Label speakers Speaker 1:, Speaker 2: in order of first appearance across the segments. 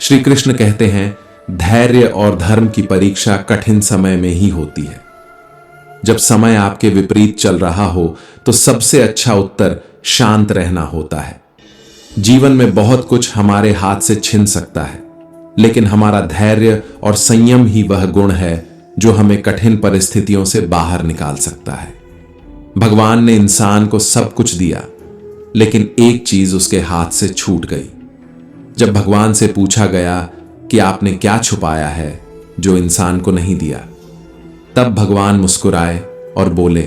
Speaker 1: श्री कृष्ण कहते हैं, धैर्य और धर्म की परीक्षा कठिन समय में ही होती है। जब समय आपके विपरीत चल रहा हो तो सबसे अच्छा उत्तर शांत रहना होता है। जीवन में बहुत कुछ हमारे हाथ से छिन सकता है, लेकिन हमारा धैर्य और संयम ही वह गुण है जो हमें कठिन परिस्थितियों से बाहर निकाल सकता है। भगवान ने इंसान को सब कुछ दिया, लेकिन एक चीज उसके हाथ से छूट गई। जब भगवान से पूछा गया कि आपने क्या छुपाया है जो इंसान को नहीं दिया, तब भगवान मुस्कुराए और बोले,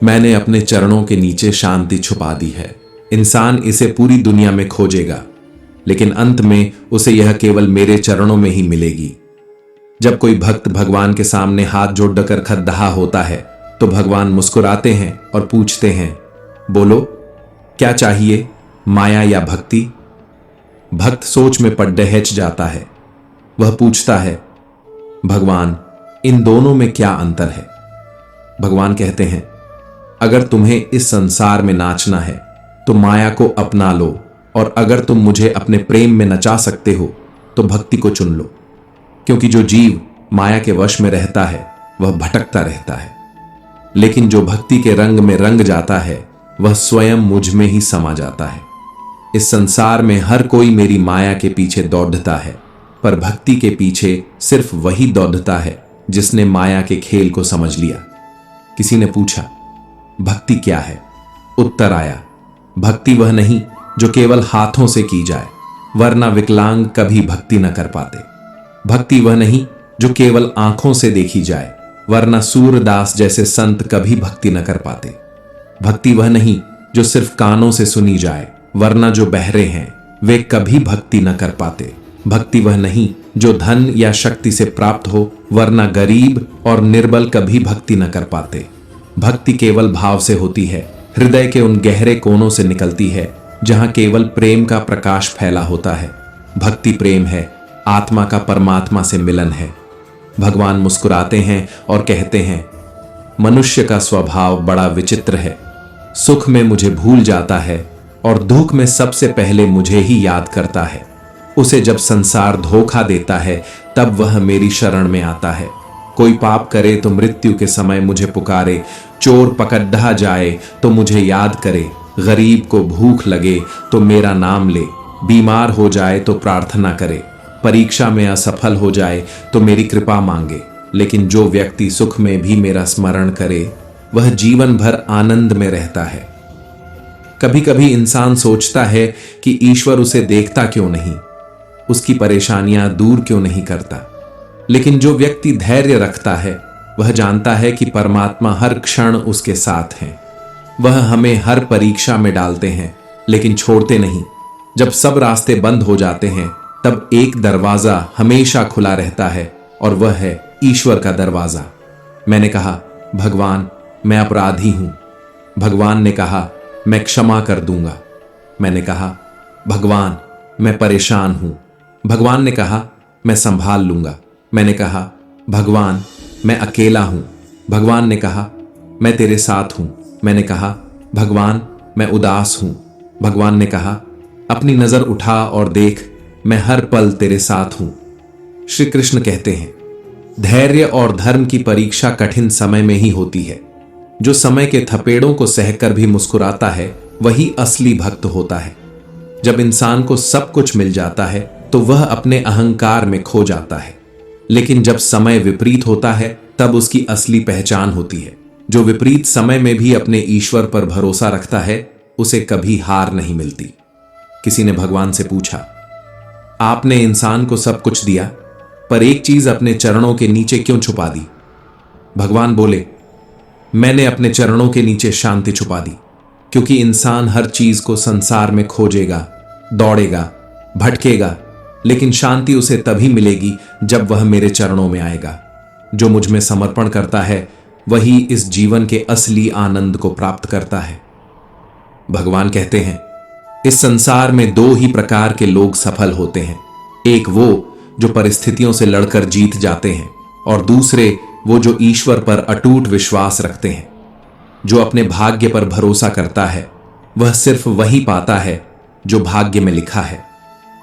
Speaker 1: मैंने अपने चरणों के नीचे शांति छुपा दी है। इंसान इसे पूरी दुनिया में खोजेगा, लेकिन अंत में उसे यह केवल मेरे चरणों में ही मिलेगी। जब कोई भक्त भगवान के सामने हाथ जोड़कर खद्दहा होता है तो भगवान मुस्कुराते हैं और पूछते हैं, बोलो क्या चाहिए, माया या भक्ति? भक्त सोच में पड़ दहच जाता है। वह पूछता है, भगवान इन दोनों में क्या अंतर है? भगवान कहते हैं, अगर तुम्हें इस संसार में नाचना है तो माया को अपना लो, और अगर तुम मुझे अपने प्रेम में नचा सकते हो तो भक्ति को चुन लो। क्योंकि जो जीव माया के वश में रहता है वह भटकता रहता है, लेकिन जो भक्ति के रंग में रंग जाता है वह स्वयं मुझ में ही समा जाता है। इस संसार में हर कोई मेरी माया के पीछे दौड़ता है, पर भक्ति के पीछे सिर्फ वही दौड़ता है जिसने माया के खेल को समझ लिया। किसी ने पूछा, भक्ति क्या है? उत्तर आया, भक्ति वह नहीं जो केवल हाथों से की जाए, वरना विकलांग कभी भक्ति न कर पाते। भक्ति वह नहीं जो केवल आंखों से देखी जाए, वरना सूरदास जैसे संत कभी भक्ति न कर पाते। भक्ति वह नहीं जो सिर्फ कानों से सुनी जाए, वरना जो बहरे हैं वे कभी भक्ति न कर पाते। भक्ति वह नहीं जो धन या शक्ति से प्राप्त हो, वरना गरीब और निर्बल कभी भक्ति न कर पाते। भक्ति केवल भाव से होती है, हृदय के उन गहरे कोनों से निकलती है जहां केवल प्रेम का प्रकाश फैला होता है। भक्ति प्रेम है, आत्मा का परमात्मा से मिलन है। भगवान मुस्कुराते हैं और कहते हैं, मनुष्य का स्वभाव बड़ा विचित्र है। सुख में मुझे भूल जाता है और दुख में सबसे पहले मुझे ही याद करता है। उसे जब संसार धोखा देता है तब वह मेरी शरण में आता है। कोई पाप करे तो मृत्यु के समय मुझे पुकारे, चोर पकड़ा जाए तो मुझे याद करे, गरीब को भूख लगे तो मेरा नाम ले, बीमार हो जाए तो प्रार्थना करे, परीक्षा में असफल हो जाए तो मेरी कृपा मांगे। लेकिन जो व्यक्ति सुख में भी मेरा स्मरण करे वह जीवन भर आनंद में रहता है। कभी कभी इंसान सोचता है कि ईश्वर उसे देखता क्यों नहीं, उसकी परेशानियां दूर क्यों नहीं करता। लेकिन जो व्यक्ति धैर्य रखता है वह जानता है कि परमात्मा हर क्षण उसके साथ हैं। वह हमें हर परीक्षा में डालते हैं लेकिन छोड़ते नहीं। जब सब रास्ते बंद हो जाते हैं तब एक दरवाजा हमेशा खुला रहता है और वह है ईश्वर का दरवाजा। मैंने कहा, भगवान मैं अपराधी हूं। भगवान ने कहा, मैं क्षमा कर दूंगा। मैंने कहा, भगवान मैं परेशान हूं। भगवान ने कहा, मैं संभाल लूंगा। मैंने कहा, भगवान मैं अकेला हूं। भगवान ने कहा, मैं तेरे साथ हूं। मैंने कहा, भगवान मैं उदास हूं। भगवान ने कहा, अपनी नजर उठा और देख, मैं हर पल तेरे साथ हूं। श्री कृष्ण कहते हैं, धैर्य और धर्म की परीक्षा कठिन समय में ही होती है। जो समय के थपेड़ों को सहकर भी मुस्कुराता है वही असली भक्त होता है। जब इंसान को सब कुछ मिल जाता है तो वह अपने अहंकार में खो जाता है, लेकिन जब समय विपरीत होता है तब उसकी असली पहचान होती है। जो विपरीत समय में भी अपने ईश्वर पर भरोसा रखता है उसे कभी हार नहीं मिलती। किसी ने भगवान से पूछा, आपने इंसान को सब कुछ दिया पर एक चीज अपने चरणों के नीचे क्यों छुपा दी? भगवान बोले, मैंने अपने चरणों के नीचे शांति छुपा दी, क्योंकि इंसान हर चीज को संसार में खोजेगा, दौड़ेगा, भटकेगा, लेकिन शांति उसे तभी मिलेगी जब वह मेरे चरणों में आएगा। जो मुझ में समर्पण करता है वही इस जीवन के असली आनंद को प्राप्त करता है। भगवान कहते हैं, इस संसार में दो ही प्रकार के लोग सफल होते हैं। एक वो जो परिस्थितियों से लड़कर जीत जाते हैं, और दूसरे वो जो ईश्वर पर अटूट विश्वास रखते हैं। जो अपने भाग्य पर भरोसा करता है वह सिर्फ वही पाता है जो भाग्य में लिखा है।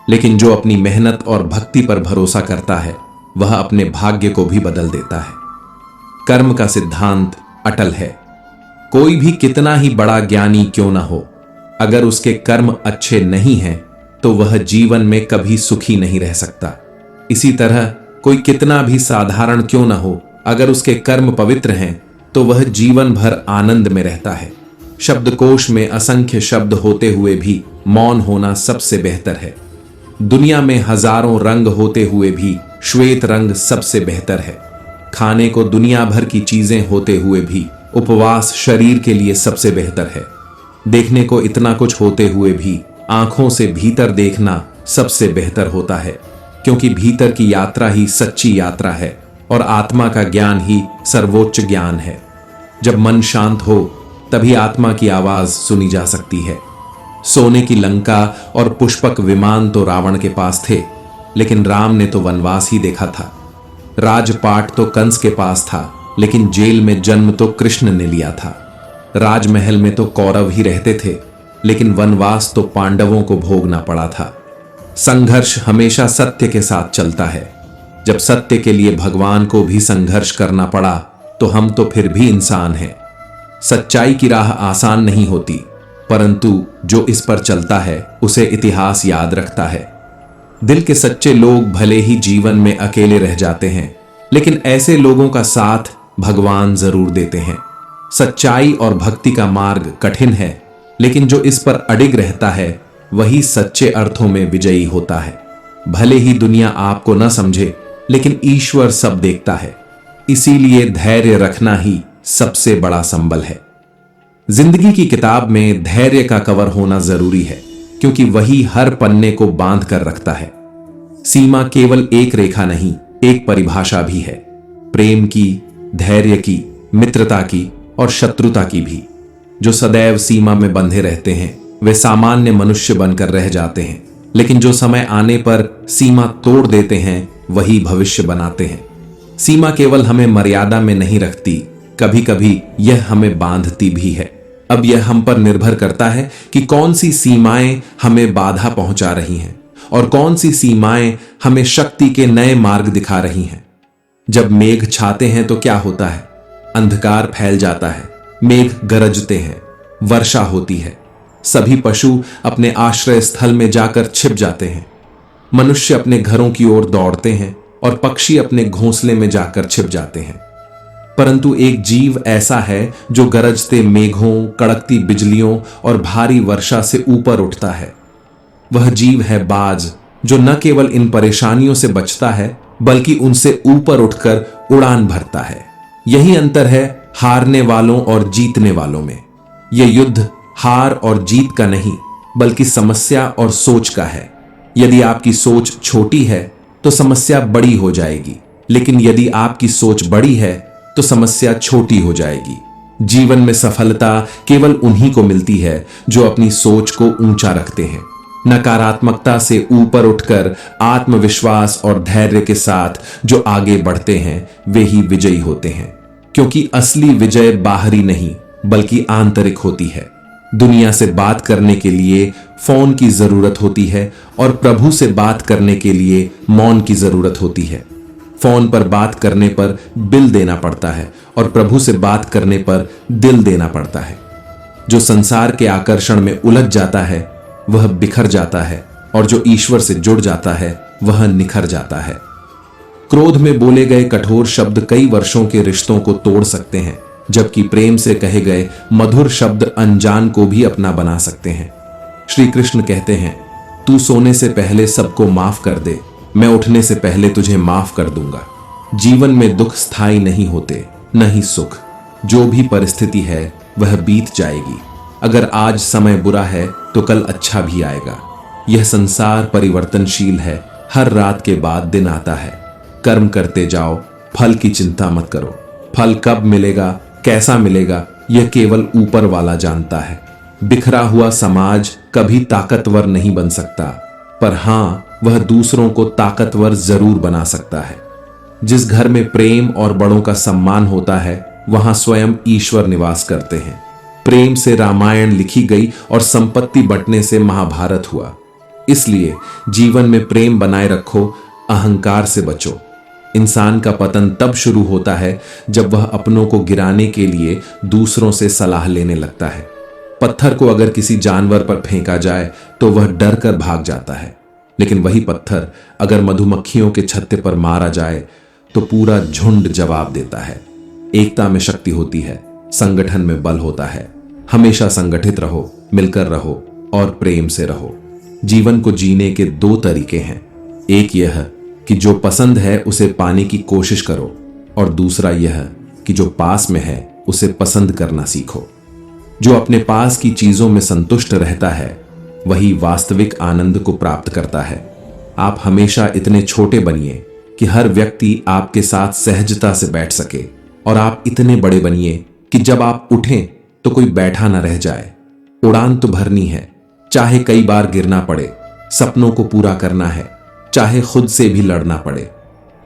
Speaker 1: लेकिन जो अपनी मेहनत और भक्ति पर भरोसा करता है वह अपने भाग्य को भी बदल देता है। कर्म का सिद्धांत अटल है। कोई भी कितना ही बड़ा ज्ञानी क्यों ना हो, अगर उसके कर्म अच्छे नहीं हैं तो वह जीवन में कभी सुखी नहीं रह सकता। इसी तरह कोई कितना भी साधारण क्यों ना हो, अगर उसके कर्म पवित्र हैं तो वह जीवन भर आनंद में रहता है। शब्दकोश में असंख्य शब्द होते हुए भी मौन होना सबसे बेहतर है। दुनिया में हजारों रंग होते हुए भी श्वेत रंग सबसे बेहतर है। खाने को दुनिया भर की चीजें होते हुए भी उपवास शरीर के लिए सबसे बेहतर है। देखने को इतना कुछ होते हुए भी आंखों से भीतर देखना सबसे बेहतर होता है, क्योंकि भीतर की यात्रा ही सच्ची यात्रा है और आत्मा का ज्ञान ही सर्वोच्च ज्ञान है। जब मन शांत हो तभी आत्मा की आवाज सुनी जा सकती है। सोने की लंका और पुष्पक विमान तो रावण के पास थे, लेकिन राम ने तो वनवास ही देखा था। राजपाट तो कंस के पास था, लेकिन जेल में जन्म तो कृष्ण ने लिया था। राजमहल में तो कौरव ही रहते थे, लेकिन वनवास तो पांडवों को भोगना पड़ा था। संघर्ष हमेशा सत्य के साथ चलता है। जब सत्य के लिए भगवान को भी संघर्ष करना पड़ा तो हम तो फिर भी इंसान हैं। सच्चाई की राह आसान नहीं होती, परंतु जो इस पर चलता है उसे इतिहास याद रखता है। दिल के सच्चे लोग भले ही जीवन में अकेले रह जाते हैं, लेकिन ऐसे लोगों का साथ भगवान जरूर देते हैं। सच्चाई और भक्ति का मार्ग कठिन है, लेकिन जो इस पर अडिग रहता है वही सच्चे अर्थों में विजयी होता है। भले ही दुनिया आपको न समझे, लेकिन ईश्वर सब देखता है। इसीलिए धैर्य रखना ही सबसे बड़ा संबल है। जिंदगी की किताब में धैर्य का कवर होना जरूरी है, क्योंकि वही हर पन्ने को बांध कर रखता है। सीमा केवल एक रेखा नहीं, एक परिभाषा भी है। प्रेम की, धैर्य की, मित्रता की और शत्रुता की भी। जो सदैव सीमा में बंधे रहते हैं वे सामान्य मनुष्य बनकर रह जाते हैं, लेकिन जो समय आने पर सीमा तोड़ देते हैं वही भविष्य बनाते हैं। सीमा केवल हमें मर्यादा में नहीं रखती, कभी कभी यह हमें बांधती भी है। अब यह हम पर निर्भर करता है कि कौन सी सीमाएं हमें बाधा पहुंचा रही हैं और कौन सी सीमाएं हमें शक्ति के नए मार्ग दिखा रही हैं। जब मेघ छाते हैं तो क्या होता है? अंधकार फैल जाता है, मेघ गरजते हैं, वर्षा होती है। सभी पशु अपने आश्रय स्थल में जाकर छिप जाते हैं। मनुष्य अपने घरों की ओर दौड़ते हैं और पक्षी अपने घोंसले में जाकर छिप जाते हैं। परंतु एक जीव ऐसा है जो गरजते मेघों, कड़कती बिजलियों और भारी वर्षा से ऊपर उठता है। वह जीव है बाज, जो न केवल इन परेशानियों से बचता है बल्कि उनसे ऊपर उठकर उड़ान भरता है। यही अंतर है हारने वालों और जीतने वालों में। यह युद्ध हार और जीत का नहीं, बल्कि समस्या और सोच का है। यदि आपकी सोच छोटी है तो समस्या बड़ी हो जाएगी, लेकिन यदि आपकी सोच बड़ी है तो समस्या छोटी हो जाएगी। जीवन में सफलता केवल उन्हीं को मिलती है जो अपनी सोच को ऊंचा रखते हैं। नकारात्मकता से ऊपर उठकर आत्मविश्वास और धैर्य के साथ जो आगे बढ़ते हैं वे ही विजयी होते हैं, क्योंकि असली विजय बाहरी नहीं बल्कि आंतरिक होती है। दुनिया से बात करने के लिए फोन की जरूरत होती है और प्रभु से बात करने के लिए मौन की जरूरत होती है। फोन पर बात करने पर बिल देना पड़ता है और प्रभु से बात करने पर दिल देना पड़ता है। जो संसार के आकर्षण में उलझ जाता है वह बिखर जाता है, और जो ईश्वर से जुड़ जाता है वह निखर जाता है। क्रोध में बोले गए कठोर शब्द कई वर्षों के रिश्तों को तोड़ सकते हैं, जबकि प्रेम से कहे गए मधुर शब्द अनजान को भी अपना बना सकते हैं। श्री कृष्ण कहते हैं, तू सोने से पहले सबको माफ कर दे, मैं उठने से पहले तुझे माफ कर दूंगा। जीवन में दुख स्थायी नहीं होते, न ही सुख। जो भी परिस्थिति है वह बीत जाएगी। अगर आज समय बुरा है तो कल अच्छा भी आएगा। यह संसार परिवर्तनशील है, हर रात के बाद दिन आता है। कर्म करते जाओ, फल की चिंता मत करो। फल कब मिलेगा, कैसा मिलेगा, यह केवल ऊपर वाला जानता है। बिखरा हुआ समाज कभी ताकतवर नहीं बन सकता, पर हां, वह दूसरों को ताकतवर जरूर बना सकता है। जिस घर में प्रेम और बड़ों का सम्मान होता है वहां स्वयं ईश्वर निवास करते हैं। प्रेम से रामायण लिखी गई और संपत्ति बंटने से महाभारत हुआ। इसलिए जीवन में प्रेम बनाए रखो, अहंकार से बचो। इंसान का पतन तब शुरू होता है जब वह अपनों को गिराने के लिए दूसरों से सलाह लेने लगता है। पत्थर को अगर किसी जानवर पर फेंका जाए तो वह डर कर भाग जाता है, लेकिन वही पत्थर अगर मधुमक्खियों के छत्ते पर मारा जाए तो पूरा झुंड जवाब देता है। एकता में शक्ति होती है, संगठन में बल होता है। हमेशा संगठित रहो, मिलकर रहो और प्रेम से रहो। जीवन को जीने के दो तरीके हैं, एक यह कि जो पसंद है उसे पाने की कोशिश करो, और दूसरा यह कि जो पास में है उसे पसंद करना सीखो। जो अपने पास की चीजों में संतुष्ट रहता है वही वास्तविक आनंद को प्राप्त करता है। आप हमेशा इतने छोटे बनिए कि हर व्यक्ति आपके साथ सहजता से बैठ सके, और आप इतने बड़े बनिए कि जब आप उठें तो कोई बैठा ना रह जाए। उड़ान तो भरनी है, चाहे कई बार गिरना पड़े। सपनों को पूरा करना है, चाहे खुद से भी लड़ना पड़े।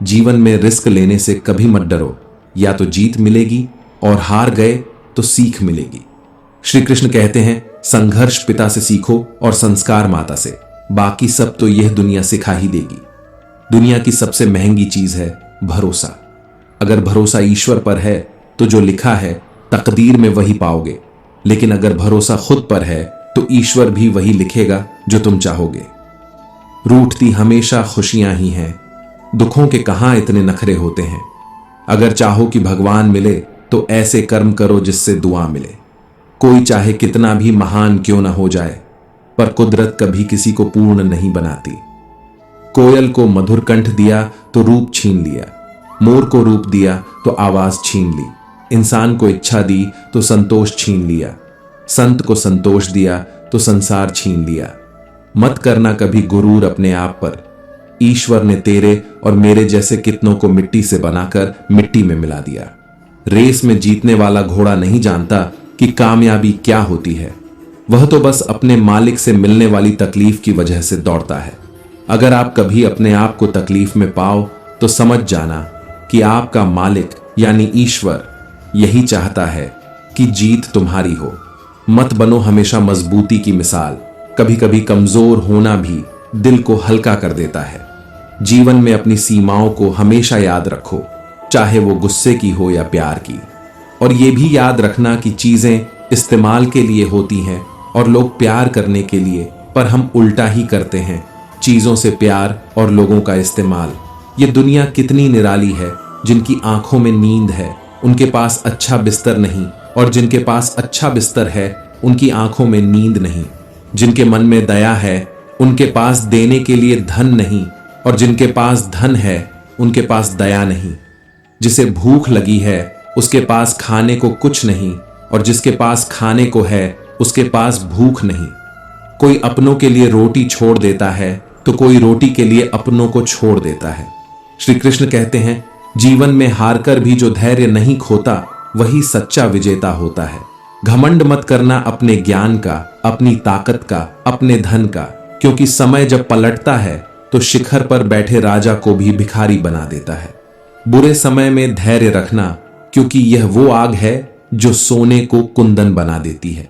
Speaker 1: जीवन में रिस्क लेने से कभी मत डरो, या तो जीत मिलेगी और हार गए तो सीख मिलेगी। श्री कृष्ण कहते हैं, संघर्ष पिता से सीखो और संस्कार माता से, बाकी सब तो यह दुनिया सिखा ही देगी। दुनिया की सबसे महंगी चीज है भरोसा। अगर भरोसा ईश्वर पर है तो जो लिखा है तकदीर में वही पाओगे, लेकिन अगर भरोसा खुद पर है तो ईश्वर भी वही लिखेगा जो तुम चाहोगे। रूठती हमेशा खुशियां ही हैं, दुखों के कहां इतने नखरे होते हैं। अगर चाहो कि भगवान मिले तो ऐसे कर्म करो जिससे दुआ मिले। कोई चाहे कितना भी महान क्यों ना हो जाए, पर कुदरत कभी किसी को पूर्ण नहीं बनाती। कोयल को मधुर कंठ दिया तो रूप छीन लिया, मोर को रूप दिया तो आवाज छीन ली, इंसान को इच्छा दी तो संतोष छीन लिया, संत को संतोष दिया तो संसार छीन लिया। मत करना कभी गुरूर अपने आप पर। ईश्वर ने तेरे और मेरे जैसे कितनों को मिट्टी से बनाकर मिट्टी में मिला दिया। रेस में जीतने वाला घोड़ा नहीं जानता कि कामयाबी क्या होती है, वह तो बस अपने मालिक से मिलने वाली तकलीफ की वजह से दौड़ता है। अगर आप कभी अपने आप को तकलीफ में पाओ तो समझ जाना कि आपका मालिक यानी ईश्वर यही चाहता है कि जीत तुम्हारी हो। मत बनो हमेशा मजबूती की मिसाल, कभी कभी कमजोर होना भी दिल को हल्का कर देता है। जीवन में अपनी सीमाओं को हमेशा याद रखो, चाहे वो गुस्से की हो या प्यार की। और ये भी याद रखना कि चीजें इस्तेमाल के लिए होती हैं और लोग प्यार करने के लिए, पर हम उल्टा ही करते हैं, चीजों से प्यार और लोगों का इस्तेमाल। ये दुनिया कितनी निराली है। जिनकी आंखों में नींद है उनके पास अच्छा बिस्तर नहीं, और जिनके पास अच्छा बिस्तर है उनकी आंखों में नींद नहीं। जिनके मन में दया है उनके पास देने के लिए धन नहीं, और जिनके पास धन है उनके पास दया नहीं। जिसे भूख लगी है उसके पास खाने को कुछ नहीं, और जिसके पास खाने को है उसके पास भूख नहीं। कोई अपनों के लिए रोटी छोड़ देता है तो कोई रोटी के लिए अपनों को छोड़ देता है। श्री कृष्ण कहते हैं, जीवन में हारकर भी जो धैर्य नहीं खोता वही सच्चा विजेता होता है। घमंड मत करना अपने ज्ञान का, अपनी ताकत का, अपने धन का, क्योंकि समय जब पलटता है तो शिखर पर बैठे राजा को भी भिखारी बना देता है। बुरे समय में धैर्य रखना, क्योंकि यह वो आग है जो सोने को कुंदन बना देती है।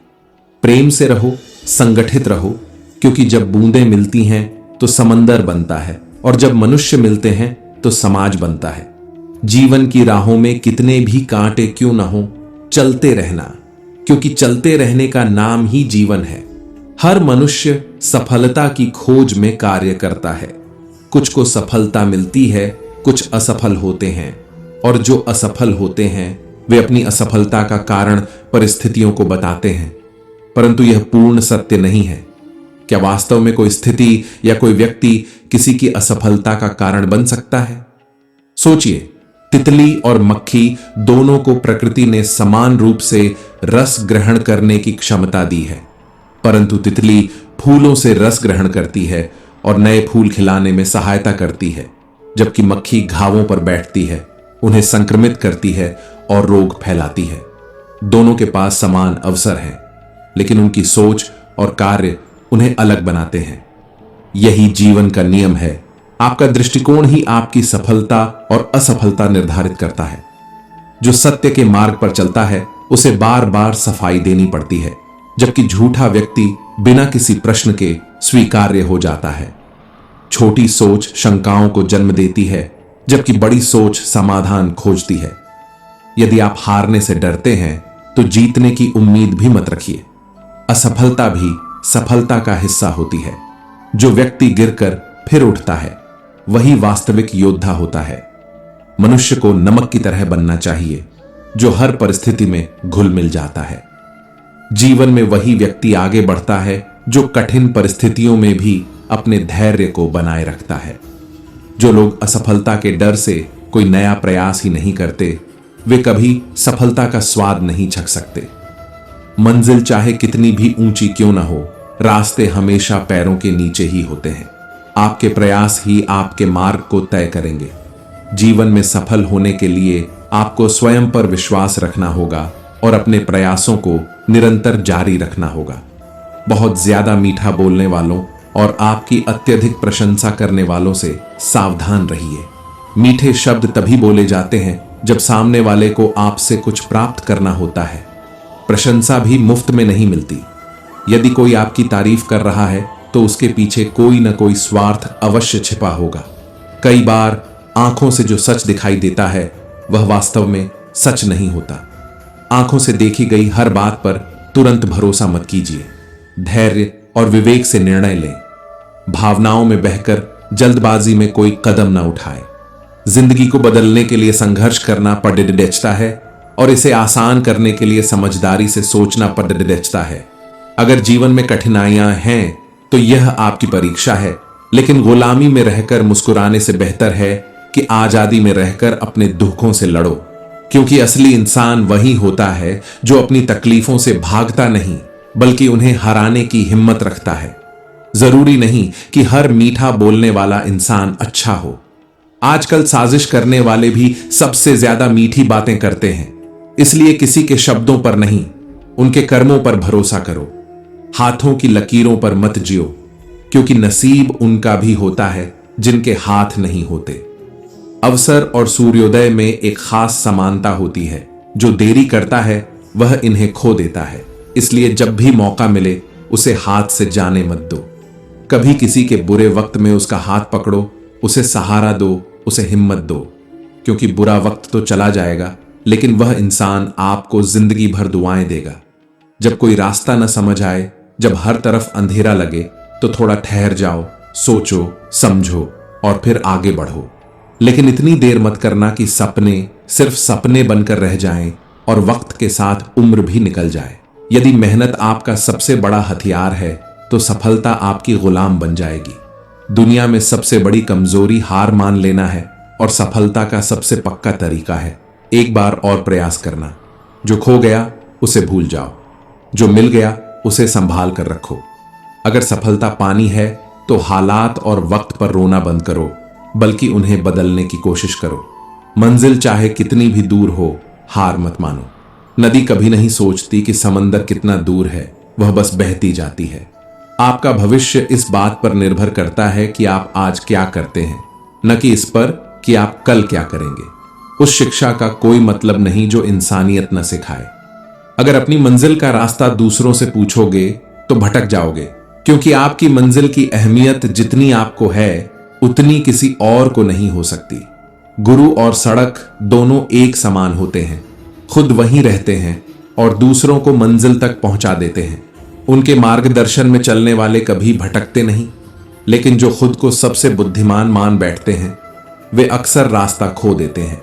Speaker 1: प्रेम से रहो, संगठित रहो, क्योंकि जब बूंदें मिलती हैं तो समंदर बनता है, और जब मनुष्य मिलते हैं तो समाज बनता है। जीवन की राहों में कितने भी कांटे क्यों ना हो, चलते रहना, क्योंकि चलते रहने का नाम ही जीवन है। हर मनुष्य सफलता की खोज में कार्य करता है। कुछ को सफलता मिलती है, कुछ असफल होते हैं, और जो असफल होते हैं वे अपनी असफलता का कारण परिस्थितियों को बताते हैं, परंतु यह पूर्ण सत्य नहीं है। क्या वास्तव में कोई स्थिति या कोई व्यक्ति किसी की असफलता का कारण बन सकता है? सोचिए, तितली और मक्खी दोनों को प्रकृति ने समान रूप से रस ग्रहण करने की क्षमता दी है, परंतु तितली फूलों से रस ग्रहण करती है और नए फूल खिलाने में सहायता करती है, जबकि मक्खी घावों पर बैठती है, उन्हें संक्रमित करती है और रोग फैलाती है। दोनों के पास समान अवसर हैं, लेकिन उनकी सोच और कार्य उन्हें अलग बनाते हैं। यही जीवन का नियम है। आपका दृष्टिकोण ही आपकी सफलता और असफलता निर्धारित करता है। जो सत्य के मार्ग पर चलता है उसे बार बार सफाई देनी पड़ती है, जबकि झूठा व्यक्ति बिना किसी प्रश्न के स्वीकार्य हो जाता है। छोटी सोच शंकाओं को जन्म देती है, जबकि बड़ी सोच समाधान खोजती है। यदि आप हारने से डरते हैं तो जीतने की उम्मीद भी मत रखिए। असफलता भी सफलता का हिस्सा होती है। जो व्यक्ति गिरकर फिर उठता है वही वास्तविक योद्धा होता है। मनुष्य को नमक की तरह बनना चाहिए, जो हर परिस्थिति में घुल मिल जाता है। जीवन में वही व्यक्ति आगे बढ़ता है जो कठिन परिस्थितियों में भी अपने धैर्य को बनाए रखता है। जो लोग असफलता के डर से कोई नया प्रयास ही नहीं करते, वे कभी सफलता का स्वाद नहीं चख सकते। मंजिल चाहे कितनी भी ऊंची क्यों ना हो, रास्ते हमेशा पैरों के नीचे ही होते हैं। आपके प्रयास ही आपके मार्ग को तय करेंगे। जीवन में सफल होने के लिए आपको स्वयं पर विश्वास रखना होगा और अपने प्रयासों को निरंतर जारी रखना होगा। बहुत ज्यादा मीठा बोलने वालों और आपकी अत्यधिक प्रशंसा करने वालों से सावधान रहिए। मीठे शब्द तभी बोले जाते हैं जब सामने वाले को आपसे कुछ प्राप्त करना होता है। प्रशंसा भी मुफ्त में नहीं मिलती। यदि कोई आपकी तारीफ कर रहा है तो उसके पीछे कोई ना कोई स्वार्थ अवश्य छिपा होगा। कई बार आंखों से जो सच दिखाई देता है वह वास्तव में सच नहीं होता। आंखों से देखी गई हर बात पर तुरंत भरोसा मत कीजिए। धैर्य और विवेक से निर्णय लें। भावनाओं में बहकर जल्दबाजी में कोई कदम ना उठाए। जिंदगी को बदलने के लिए संघर्ष करना पड़ता है और इसे आसान करने के लिए समझदारी से सोचना पड़ता है। अगर जीवन में कठिनाइयां हैं तो यह आपकी परीक्षा है, लेकिन गुलामी में रहकर मुस्कुराने से बेहतर है कि आजादी में रहकर अपने दुखों से लड़ो। क्योंकि असली इंसान वही होता है जो अपनी तकलीफों से भागता नहीं, बल्कि उन्हें हराने की हिम्मत रखता है। जरूरी नहीं कि हर मीठा बोलने वाला इंसान अच्छा हो। आजकल साजिश करने वाले भी सबसे ज्यादा मीठी बातें करते हैं। इसलिए किसी के शब्दों पर नहीं, उनके कर्मों पर भरोसा करो। हाथों की लकीरों पर मत जियो, क्योंकि नसीब उनका भी होता है जिनके हाथ नहीं होते। अवसर और सूर्योदय में एक खास समानता होती है। जो देरी करता है वह इन्हें खो देता है। इसलिए जब भी मौका मिले उसे हाथ से जाने मत दो। कभी किसी के बुरे वक्त में उसका हाथ पकड़ो, उसे सहारा दो, उसे हिम्मत दो। क्योंकि बुरा वक्त तो चला जाएगा, लेकिन वह इंसान आपको जिंदगी भर दुआएं देगा। जब कोई रास्ता न समझ आए, जब हर तरफ अंधेरा लगे, तो थोड़ा ठहर जाओ, सोचो, समझो और फिर आगे बढ़ो। लेकिन इतनी देर मत करना कि सपने सिर्फ सपने बनकर रह जाएं और वक्त के साथ उम्र भी निकल जाए। यदि मेहनत आपका सबसे बड़ा हथियार है तो सफलता आपकी गुलाम बन जाएगी। दुनिया में सबसे बड़ी कमजोरी हार मान लेना है और सफलता का सबसे पक्का तरीका है एक बार और प्रयास करना। जो खो गया उसे भूल जाओ, जो मिल गया उसे संभाल कर रखो। अगर सफलता पानी है तो हालात और वक्त पर रोना बंद करो, बल्कि उन्हें बदलने की कोशिश करो। मंजिल चाहे कितनी भी दूर हो, हार मत मानो। नदी कभी नहीं सोचती कि समंदर कितना दूर है, वह बस बहती जाती है। आपका भविष्य इस बात पर निर्भर करता है कि आप आज क्या करते हैं, न कि इस पर कि आप कल क्या करेंगे। उस शिक्षा का कोई मतलब नहीं जो इंसानियत न सिखाए। अगर अपनी मंजिल का रास्ता दूसरों से पूछोगे तो भटक जाओगे, क्योंकि आपकी मंजिल की अहमियत जितनी आपको है उतनी किसी और को नहीं हो सकती। गुरु और सड़क दोनों एक समान होते हैं। खुद वहीं रहते हैं और दूसरों को मंजिल तक पहुंचा देते हैं। उनके मार्गदर्शन में चलने वाले कभी भटकते नहीं, लेकिन जो खुद को सबसे बुद्धिमान मान बैठते हैं वे अक्सर रास्ता खो देते हैं।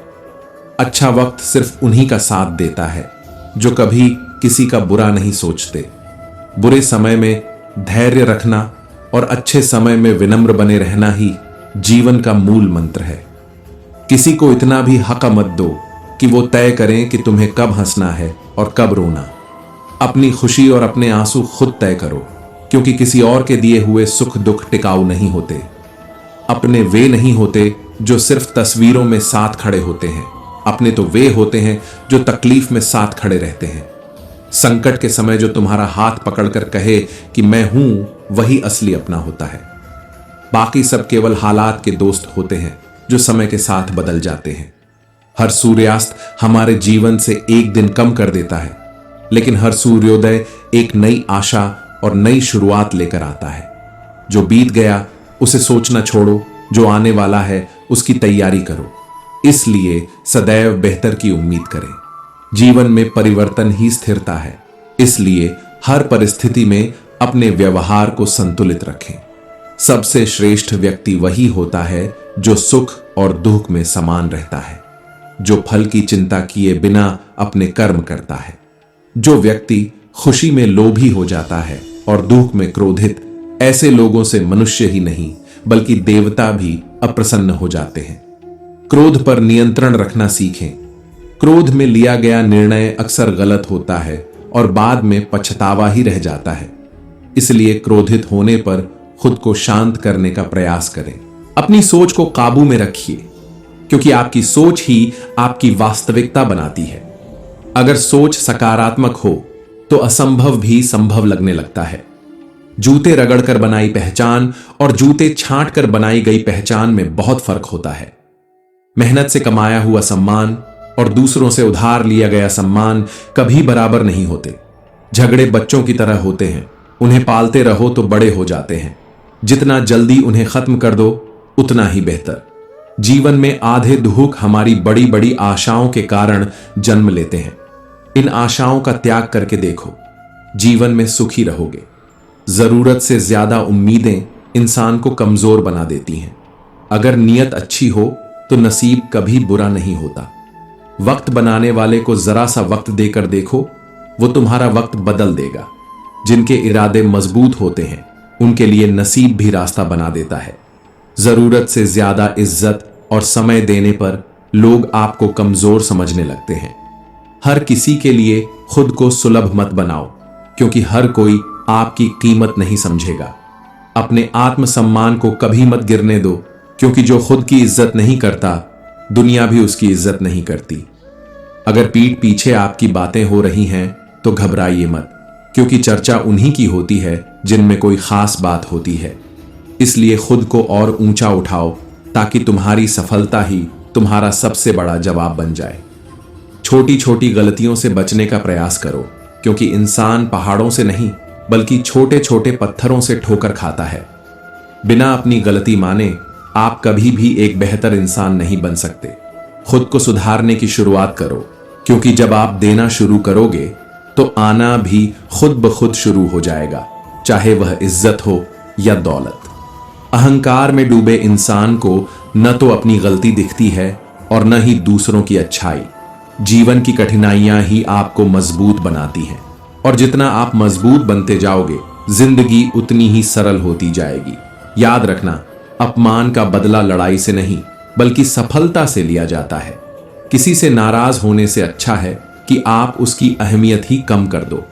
Speaker 1: अच्छा वक्त सिर्फ उन्हीं का साथ देता है जो कभी किसी का बुरा नहीं सोचते। बुरे समय में धैर्य रखना और अच्छे समय में विनम्र बने रहना ही जीवन का मूल मंत्र है। किसी को इतना भी हक मत दो कि वो तय करें कि तुम्हें कब हंसना है और कब रोना। अपनी खुशी और अपने आंसू खुद तय करो, क्योंकि किसी और के दिए हुए सुख दुख टिकाऊ नहीं होते। अपने वे नहीं होते जो सिर्फ तस्वीरों में साथ खड़े होते हैं, अपने तो वे होते हैं जो तकलीफ में साथ खड़े रहते हैं। संकट के समय जो तुम्हारा हाथ पकड़कर कहे कि मैं हूं, वही असली अपना होता है। बाकी सब केवल हालात के दोस्त होते हैं जो समय के साथ बदल जाते हैं। हर सूर्यास्त हमारे जीवन से एक दिन कम कर देता है, लेकिन हर सूर्योदय एक नई आशा और नई शुरुआत लेकर आता है। जो बीत गया उसे सोचना छोड़ो, जो आने वाला है उसकी तैयारी करो। इसलिए सदैव बेहतर की उम्मीद करें। जीवन में परिवर्तन ही स्थिरता है, इसलिए हर परिस्थिति में अपने व्यवहार को संतुलित रखें। सबसे श्रेष्ठ व्यक्ति वही होता है जो सुख और दुख में समान रहता है, जो फल की चिंता किए बिना अपने कर्म करता है। जो व्यक्ति खुशी में लोभी हो जाता है और दुख में क्रोधित, ऐसे लोगों से मनुष्य ही नहीं बल्कि देवता भी अप्रसन्न हो जाते हैं। क्रोध पर नियंत्रण रखना सीखें। क्रोध में लिया गया निर्णय अक्सर गलत होता है और बाद में पछतावा ही रह जाता है। इसलिए क्रोधित होने पर खुद को शांत करने का प्रयास करें। अपनी सोच को काबू में रखिए, क्योंकि आपकी सोच ही आपकी वास्तविकता बनाती है। अगर सोच सकारात्मक हो तो असंभव भी संभव लगने लगता है। जूते रगड़कर बनाई पहचान और जूते छांट कर बनाई गई पहचान में बहुत फर्क होता है। मेहनत से कमाया हुआ सम्मान और दूसरों से उधार लिया गया सम्मान कभी बराबर नहीं होते। झगड़े बच्चों की तरह होते हैं, उन्हें पालते रहो तो बड़े हो जाते हैं। जितना जल्दी उन्हें खत्म कर दो उतना ही बेहतर। जीवन में आधे दुख हमारी बड़ी बड़ी आशाओं के कारण जन्म लेते हैं। इन आशाओं का त्याग करके देखो, जीवन में सुखी रहोगे। जरूरत से ज्यादा उम्मीदें इंसान को कमजोर बना देती हैं। अगर नीयत अच्छी हो तो नसीब कभी बुरा नहीं होता। वक्त बनाने वाले को जरा सा वक्त देकर देखो, वो तुम्हारा वक्त बदल देगा। जिनके इरादे मजबूत होते हैं उनके लिए नसीब भी रास्ता बना देता है। जरूरत से ज्यादा इज्जत और समय देने पर लोग आपको कमजोर समझने लगते हैं। हर किसी के लिए खुद को सुलभ मत बनाओ, क्योंकि हर कोई आपकी कीमत नहीं समझेगा। अपने आत्मसम्मान को कभी मत गिरने दो, क्योंकि जो खुद की इज्जत नहीं करता दुनिया भी उसकी इज्जत नहीं करती। अगर पीठ पीछे आपकी बातें हो रही हैं तो घबराइए मत, क्योंकि चर्चा उन्हीं की होती है जिनमें कोई खास बात होती है। इसलिए खुद को और ऊंचा उठाओ, ताकि तुम्हारी सफलता ही तुम्हारा सबसे बड़ा जवाब बन जाए। छोटी छोटी गलतियों से बचने का प्रयास करो, क्योंकि इंसान पहाड़ों से नहीं बल्कि छोटे छोटे पत्थरों से ठोकर खाता है। बिना अपनी गलती माने आप कभी भी एक बेहतर इंसान नहीं बन सकते। खुद को सुधारने की शुरुआत करो, क्योंकि जब आप देना शुरू करोगे तो आना भी खुद ब खुद शुरू हो जाएगा, चाहे वह इज्जत हो या दौलत। अहंकार में डूबे इंसान को न तो अपनी गलती दिखती है और न ही दूसरों की अच्छाई। जीवन की कठिनाइयां ही आपको मजबूत बनाती हैं, और जितना आप मजबूत बनते जाओगे जिंदगी उतनी ही सरल होती जाएगी। याद रखना, अपमान का बदला लड़ाई से नहीं बल्कि सफलता से लिया जाता है। किसी से नाराज होने से अच्छा है कि आप उसकी अहमियत ही कम कर दो।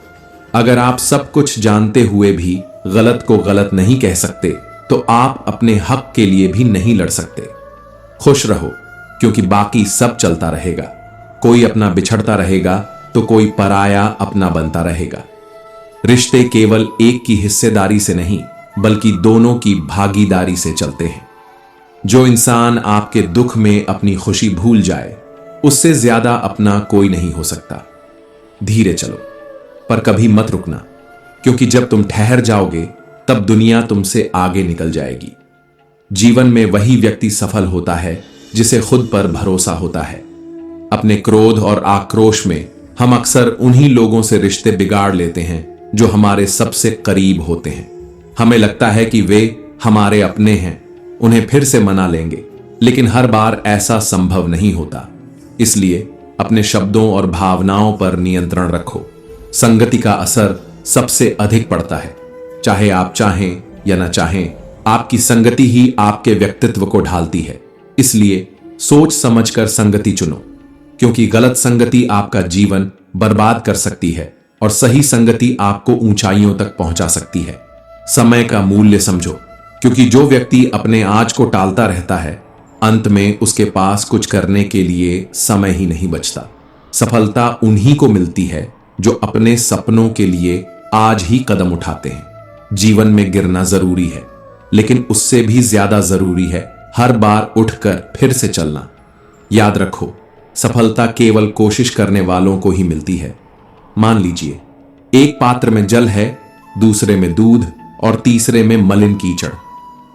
Speaker 1: अगर आप सब कुछ जानते हुए भी गलत को गलत नहीं कह सकते तो आप अपने हक के लिए भी नहीं लड़ सकते। खुश रहो, क्योंकि बाकी सब चलता रहेगा। कोई अपना बिछड़ता रहेगा तो कोई पराया अपना बनता रहेगा। रिश्ते केवल एक की हिस्सेदारी से नहीं बल्कि दोनों की भागीदारी से चलते हैं। जो इंसान आपके दुख में अपनी खुशी भूल जाए, उससे ज्यादा अपना कोई नहीं हो सकता। धीरे चलो, पर कभी मत रुकना, क्योंकि जब तुम ठहर जाओगे तब दुनिया तुमसे आगे निकल जाएगी। जीवन में वही व्यक्ति सफल होता है जिसे खुद पर भरोसा होता है। अपने क्रोध और आक्रोश में हम अक्सर उन्हीं लोगों से रिश्ते बिगाड़ लेते हैं जो हमारे सबसे करीब होते हैं। हमें लगता है कि वे हमारे अपने हैं, उन्हें फिर से मना लेंगे, लेकिन हर बार ऐसा संभव नहीं होता। इसलिए अपने शब्दों और भावनाओं पर नियंत्रण रखो। संगति का असर सबसे अधिक पड़ता है। चाहे आप चाहें या ना चाहें, आपकी संगति ही आपके व्यक्तित्व को ढालती है। इसलिए सोच समझकर संगति चुनो, क्योंकि गलत संगति आपका जीवन बर्बाद कर सकती है और सही संगति आपको ऊंचाइयों तक पहुंचा सकती है। समय का मूल्य समझो, क्योंकि जो व्यक्ति अपने आज को टालता रहता है, अंत में उसके पास कुछ करने के लिए समय ही नहीं बचता। सफलता उन्हीं को मिलती है जो अपने सपनों के लिए आज ही कदम उठाते हैं। जीवन में गिरना जरूरी है, लेकिन उससे भी ज्यादा जरूरी है हर बार उठकर फिर से चलना। याद रखो, सफलता केवल कोशिश करने वालों को ही मिलती है। मान लीजिए एक पात्र में जल है दूसरे में दूध और तीसरे में मलिन कीचड़।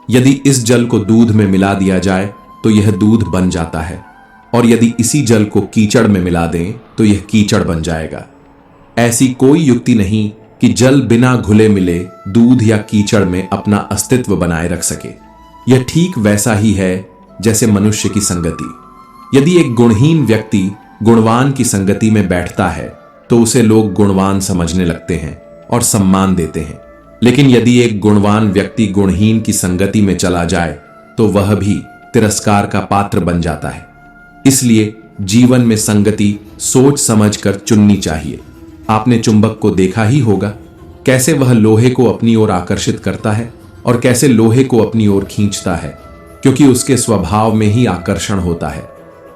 Speaker 1: यदि इस जल को दूध में मिला दिया जाए तो यह दूध बन जाता है, और यदि इसी जल को कीचड़ में मिला दें तो यह कीचड़ बन जाएगा। ऐसी कोई युक्ति नहीं कि जल बिना घुले मिले दूध या कीचड़ में अपना अस्तित्व बनाए रख सके। यह ठीक वैसा ही है जैसे मनुष्य की संगति। यदि एक गुणहीन व्यक्ति गुणवान की संगति में बैठता है तो उसे लोग गुणवान समझने लगते हैं और सम्मान देते हैं, लेकिन यदि एक गुणवान व्यक्ति गुणहीन की संगति में चला जाए तो वह भी तिरस्कार का पात्र बन जाता है। इसलिए जीवन में संगति सोच समझकर चुननी चाहिए। आपने चुंबक को देखा ही होगा, कैसे वह लोहे को अपनी ओर आकर्षित करता है और कैसे लोहे को अपनी ओर खींचता है, क्योंकि उसके स्वभाव में ही आकर्षण होता है।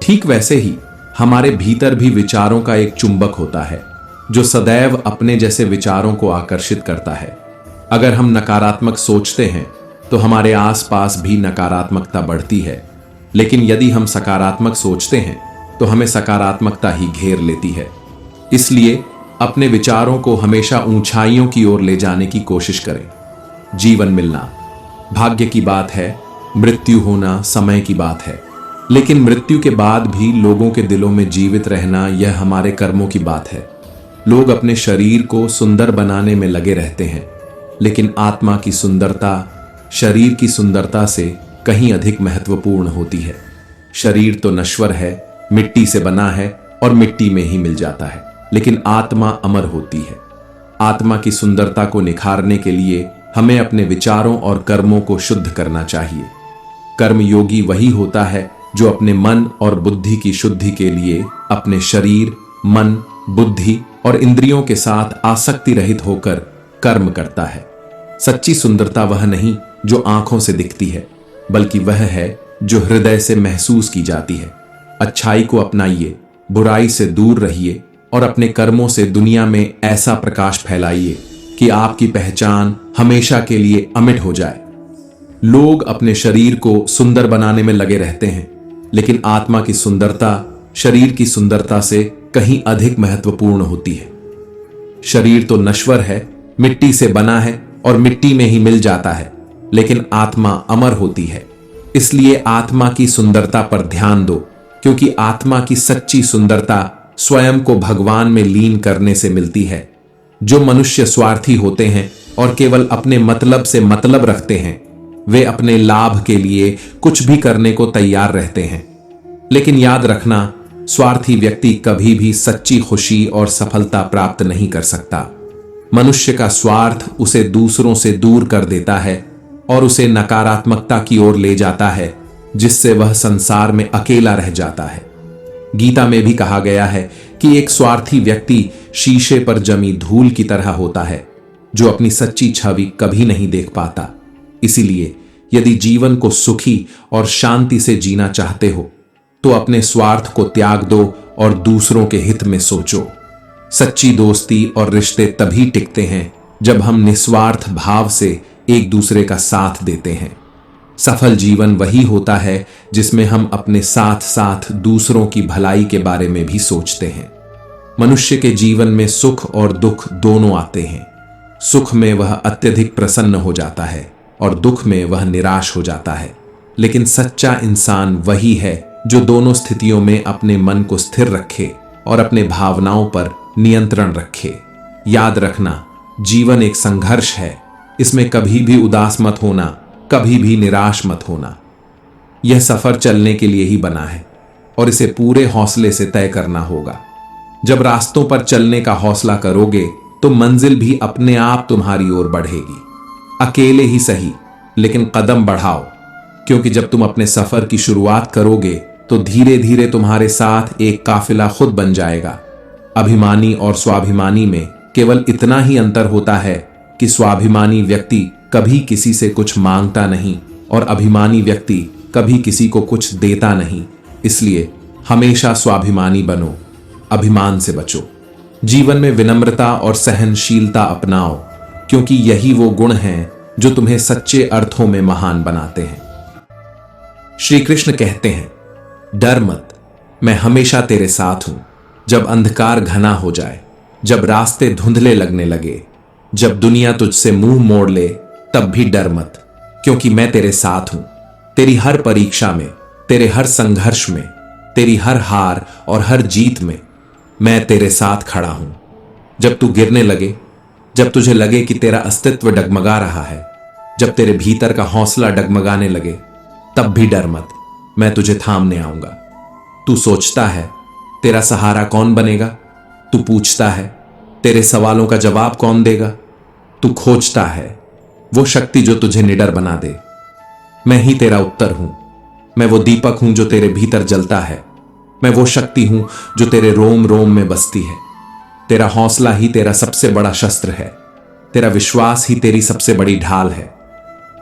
Speaker 1: ठीक वैसे ही हमारे भीतर भी विचारों का एक चुंबक होता है जो सदैव अपने जैसे विचारों को आकर्षित करता है। अगर हम नकारात्मक सोचते हैं तो हमारे आसपास भी नकारात्मकता बढ़ती है, लेकिन यदि हम सकारात्मक सोचते हैं तो हमें सकारात्मकता ही घेर लेती है। इसलिए अपने विचारों को हमेशा ऊंचाइयों की ओर ले जाने की कोशिश करें। जीवन मिलना भाग्य की बात है, मृत्यु होना समय की बात है, लेकिन मृत्यु के बाद भी लोगों के दिलों में जीवित रहना यह हमारे कर्मों की बात है। लोग अपने शरीर को सुंदर बनाने में लगे रहते हैं, लेकिन आत्मा की सुंदरता शरीर की सुंदरता से कहीं अधिक महत्वपूर्ण होती है। शरीर तो नश्वर है, मिट्टी से बना है और मिट्टी में ही मिल जाता है, लेकिन आत्मा अमर होती है। आत्मा की सुंदरता को निखारने के लिए हमें अपने विचारों और कर्मों को शुद्ध करना चाहिए। कर्मयोगी वही होता है जो अपने मन और बुद्धि की शुद्धि के लिए अपने शरीर, मन, बुद्धि और इंद्रियों के साथ आसक्ति रहित होकर कर्म करता है। सच्ची सुंदरता वह नहीं जो आंखों से दिखती है, बल्कि वह है जो हृदय से महसूस की जाती है। अच्छाई को अपनाइए, बुराई से दूर रहिए और अपने कर्मों से दुनिया में ऐसा प्रकाश फैलाइए कि आपकी पहचान हमेशा के लिए अमिट हो जाए। लोग अपने शरीर को सुंदर बनाने में लगे रहते हैं, लेकिन आत्मा की सुंदरता शरीर की सुंदरता से कहीं अधिक महत्वपूर्ण होती है। शरीर तो नश्वर है, मिट्टी से बना है और मिट्टी में ही मिल जाता है, लेकिन आत्मा अमर होती है। इसलिए आत्मा की सुंदरता पर ध्यान दो, क्योंकि आत्मा की सच्ची सुंदरता स्वयं को भगवान में लीन करने से मिलती है। जो मनुष्य स्वार्थी होते हैं और केवल अपने मतलब से मतलब रखते हैं, वे अपने लाभ के लिए कुछ भी करने को तैयार रहते हैं। लेकिन याद रखना, स्वार्थी व्यक्ति कभी भी सच्ची खुशी और सफलता प्राप्त नहीं कर सकता। मनुष्य का स्वार्थ उसे दूसरों से दूर कर देता है और उसे नकारात्मकता की ओर ले जाता है, जिससे वह संसार में अकेला रह जाता है। गीता में भी कहा गया है कि एक स्वार्थी व्यक्ति शीशे पर जमी धूल की तरह होता है, जो अपनी सच्ची छवि कभी नहीं देख पाता। इसीलिए यदि जीवन को सुखी और शांति से जीना चाहते हो तो अपने स्वार्थ को त्याग दो और दूसरों के हित में सोचो। सच्ची दोस्ती और रिश्ते तभी टिकते हैं जब हम निस्वार्थ भाव से एक दूसरे का साथ देते हैं। सफल जीवन वही होता है जिसमें हम अपने साथ साथ दूसरों की भलाई के बारे में भी सोचते हैं। मनुष्य के जीवन में सुख और दुख दोनों आते हैं। सुख में वह अत्यधिक प्रसन्न हो जाता है और दुख में वह निराश हो जाता है, लेकिन सच्चा इंसान वही है जो दोनों स्थितियों में अपने मन को स्थिर रखे और अपने भावनाओं पर नियंत्रण रखे। याद रखना, जीवन एक संघर्ष है। इसमें कभी भी उदास मत होना, कभी भी निराश मत होना। यह सफर चलने के लिए ही बना है और इसे पूरे हौसले से तय करना होगा। जब रास्तों पर चलने का हौसला करोगे तो मंजिल भी अपने आप तुम्हारी ओर बढ़ेगी। अकेले ही सही, लेकिन कदम बढ़ाओ, क्योंकि जब तुम अपने सफर की शुरुआत करोगे तो धीरे धीरे तुम्हारे साथ एक काफिला खुद बन जाएगा। अभिमानी और स्वाभिमानी में केवल इतना ही अंतर होता है कि स्वाभिमानी व्यक्ति कभी किसी से कुछ मांगता नहीं और अभिमानी व्यक्ति कभी किसी को कुछ देता नहीं। इसलिए हमेशा स्वाभिमानी बनो, अभिमान से बचो। जीवन में विनम्रता और सहनशीलता अपनाओ, क्योंकि यही वो गुण हैं जो तुम्हें सच्चे अर्थों में महान बनाते हैं। श्री कृष्ण कहते हैं, डर मत, मैं हमेशा तेरे साथ हूं। जब अंधकार घना हो जाए, जब रास्ते धुंधले लगने लगे, जब दुनिया तुझसे मुंह मोड़ ले तब भी डर मत, क्योंकि मैं तेरे साथ हूं। तेरी हर परीक्षा में, तेरे हर संघर्ष में, तेरी हर हार और हर जीत में मैं तेरे साथ खड़ा हूं। जब तू गिरने लगे, जब तुझे लगे कि तेरा अस्तित्व डगमगा रहा है, जब तेरे भीतर का हौसला डगमगाने लगे, तब भी डर मत, मैं तुझे थामने आऊंगा। तू सोचता है तेरा सहारा कौन बनेगा? तू पूछता है तेरे सवालों का जवाब कौन देगा? तू खोजता है वो शक्ति जो तुझे निडर बना दे। मैं ही तेरा उत्तर हूं। मैं वो दीपक हूं जो तेरे भीतर जलता है। मैं वो शक्ति हूं जो तेरे रोम रोम में बसती है। तेरा हौसला ही तेरा सबसे बड़ा शस्त्र है। तेरा विश्वास ही तेरी सबसे बड़ी ढाल है।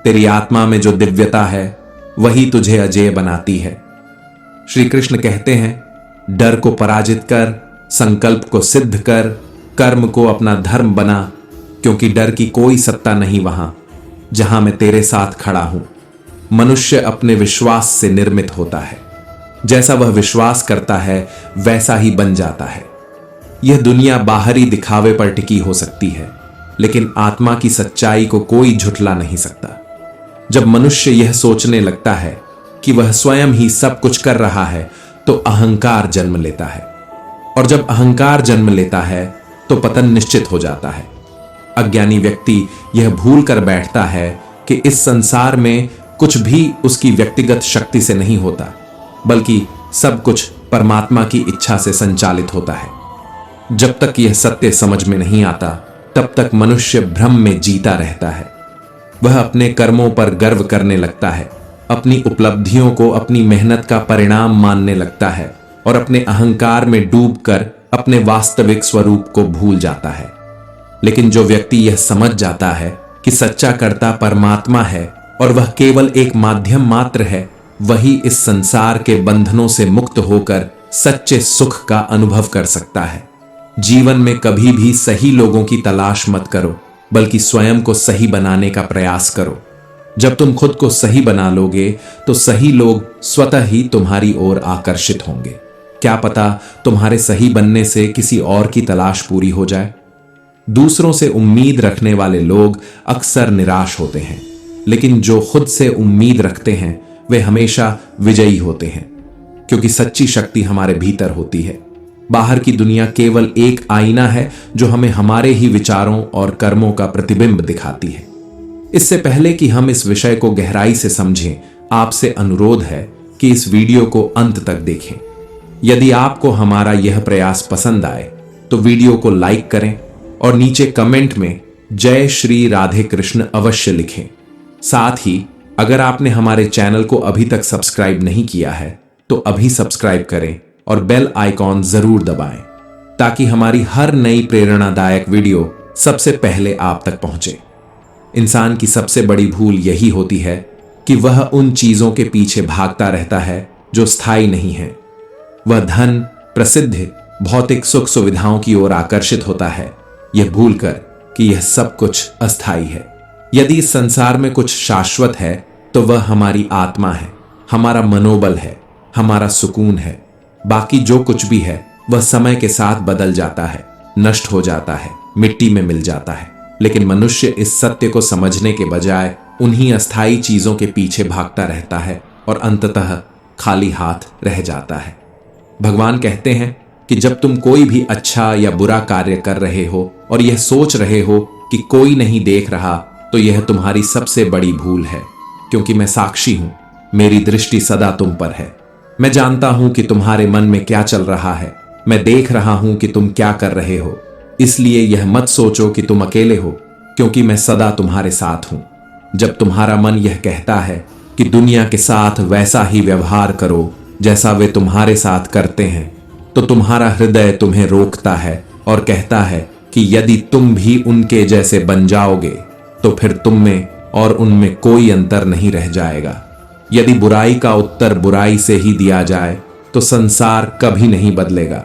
Speaker 1: तेरी आत्मा में जो दिव्यता है वही तुझे अजेय बनाती है। श्री कृष्ण कहते हैं, डर को पराजित कर, संकल्प को सिद्ध कर, कर्म को अपना धर्म बना, क्योंकि डर की कोई सत्ता नहीं वहां जहां मैं तेरे साथ खड़ा हूं। मनुष्य अपने विश्वास से निर्मित होता है। जैसा वह विश्वास करता है वैसा ही बन जाता है। यह दुनिया बाहरी दिखावे पर टिकी हो सकती है, लेकिन आत्मा की सच्चाई को कोई झुठला नहीं सकता। जब मनुष्य यह सोचने लगता है कि वह स्वयं ही सब कुछ कर रहा है, तो अहंकार जन्म लेता है, और जब अहंकार जन्म लेता है तो पतन निश्चित हो जाता है। अज्ञानी व्यक्ति यह भूल कर बैठता है कि इस संसार में कुछ भी उसकी व्यक्तिगत शक्ति से नहीं होता, बल्कि सब कुछ परमात्मा की इच्छा से संचालित होता है। जब तक यह सत्य समझ में नहीं आता, तब तक मनुष्य भ्रम में जीता रहता है। वह अपने कर्मों पर गर्व करने लगता है, अपनी उपलब्धियों को अपनी मेहनत का परिणाम मानने लगता है, और अपने अहंकार में डूबकर अपने वास्तविक स्वरूप को भूल जाता है। लेकिन जो व्यक्ति यह समझ जाता है कि सच्चा कर्ता परमात्मा है और वह केवल एक माध्यम मात्र है, वही इस संसार के बंधनों से मुक्त होकर सच्चे सुख का अनुभव कर सकता है। जीवन में कभी भी सही लोगों की तलाश मत करो, बल्कि स्वयं को सही बनाने का प्रयास करो। जब तुम खुद को सही बना लोगे तो सही लोग स्वतः ही तुम्हारी ओर आकर्षित होंगे। क्या पता तुम्हारे सही बनने से किसी और की तलाश पूरी हो जाए। दूसरों से उम्मीद रखने वाले लोग अक्सर निराश होते हैं, लेकिन जो खुद से उम्मीद रखते हैं वे हमेशा विजयी होते हैं, क्योंकि सच्ची शक्ति हमारे भीतर होती है। बाहर की दुनिया केवल एक आईना है जो हमें हमारे ही विचारों और कर्मों का प्रतिबिंब दिखाती है। इससे पहले कि हम इस विषय को गहराई से समझें, आपसे अनुरोध है कि इस वीडियो को अंत तक देखें। यदि आपको हमारा यह प्रयास पसंद आए तो वीडियो को लाइक करें और नीचे कमेंट में जय श्री राधे कृष्ण अवश्य लिखें। साथ ही अगर आपने हमारे चैनल को अभी तक सब्सक्राइब नहीं किया है तो अभी सब्सक्राइब करें और बेल आइकॉन जरूर दबाएं, ताकि हमारी हर नई प्रेरणादायक वीडियो सबसे पहले आप तक पहुंचे। इंसान की सबसे बड़ी भूल यही होती है कि वह उन चीजों के पीछे भागता रहता है जो स्थायी नहीं है। वह धन, प्रसिद्धि, भौतिक सुख सुविधाओं की ओर आकर्षित होता है, यह भूलकर कि यह सब कुछ अस्थायी है। यदि इस संसार में कुछ शाश्वत है तो वह हमारी आत्मा है, हमारा मनोबल है, हमारा सुकून है। बाकी जो कुछ भी है वह समय के साथ बदल जाता है, नष्ट हो जाता है, मिट्टी में मिल जाता है। लेकिन मनुष्य इस सत्य को समझने के बजाय उन्हीं अस्थायी चीजों के पीछे भागता रहता है और अंततः खाली हाथ रह जाता है। भगवान कहते हैं कि जब तुम कोई भी अच्छा या बुरा कार्य कर रहे हो और यह सोच रहे हो कि कोई नहीं देख रहा, तो यह तुम्हारी सबसे बड़ी भूल है, क्योंकि मैं साक्षी हूं, मेरी दृष्टि सदा तुम पर है। मैं जानता हूं कि तुम्हारे मन में क्या चल रहा है, मैं देख रहा हूं कि तुम क्या कर रहे हो। इसलिए यह मत सोचो कि तुम अकेले हो, क्योंकि मैं सदा तुम्हारे साथ हूं। जब तुम्हारा मन यह कहता है कि दुनिया के साथ वैसा ही व्यवहार करो जैसा वे तुम्हारे साथ करते हैं, तो तुम्हारा हृदय तुम्हें रोकता है और कहता है कि यदि तुम भी उनके जैसे बन जाओगे तो फिर तुम में और उनमें कोई अंतर नहीं रह जाएगा। यदि बुराई का उत्तर बुराई से ही दिया जाए तो संसार कभी नहीं बदलेगा।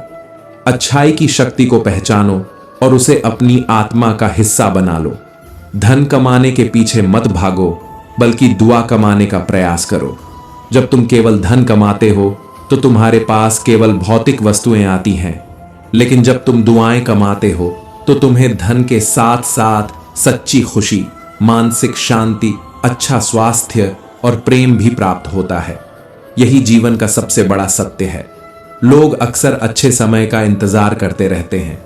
Speaker 1: अच्छाई की शक्ति को पहचानो और उसे अपनी आत्मा का हिस्सा बना लो। धन कमाने के पीछे मत भागो, बल्कि दुआ कमाने का प्रयास करो। जब तुम केवल धन कमाते हो तो तुम्हारे पास केवल भौतिक वस्तुएं आती हैं, लेकिन जब तुम दुआएं कमाते हो तो तुम्हें धन के साथ साथ सच्ची खुशी, मानसिक शांति, अच्छा स्वास्थ्य और प्रेम भी प्राप्त होता है। यही जीवन का सबसे बड़ा सत्य है। लोग अक्सर अच्छे समय का इंतजार करते रहते हैं,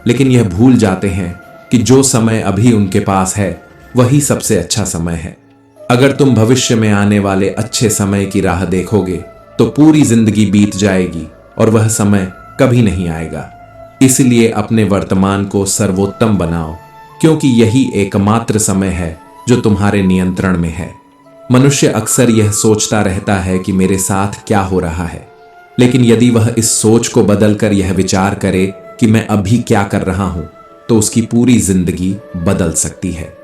Speaker 1: लेकिन यह भूल जाते हैं कि जो समय अभी उनके पास है वही सबसे अच्छा समय है। अगर तुम भविष्य में आने वाले अच्छे समय की राह देखोगे तो पूरी जिंदगी बीत जाएगी और वह समय कभी नहीं आएगा। इसलिए अपने वर्तमान को सर्वोत्तम बनाओ, क्योंकि यही एकमात्र समय है जो तुम्हारे नियंत्रण में है। मनुष्य अक्सर यह सोचता रहता है कि मेरे साथ क्या हो रहा है, लेकिन यदि वह इस सोच को बदलकर यह विचार करे कि मैं अभी क्या कर रहा हूं, तो उसकी पूरी जिंदगी बदल सकती है।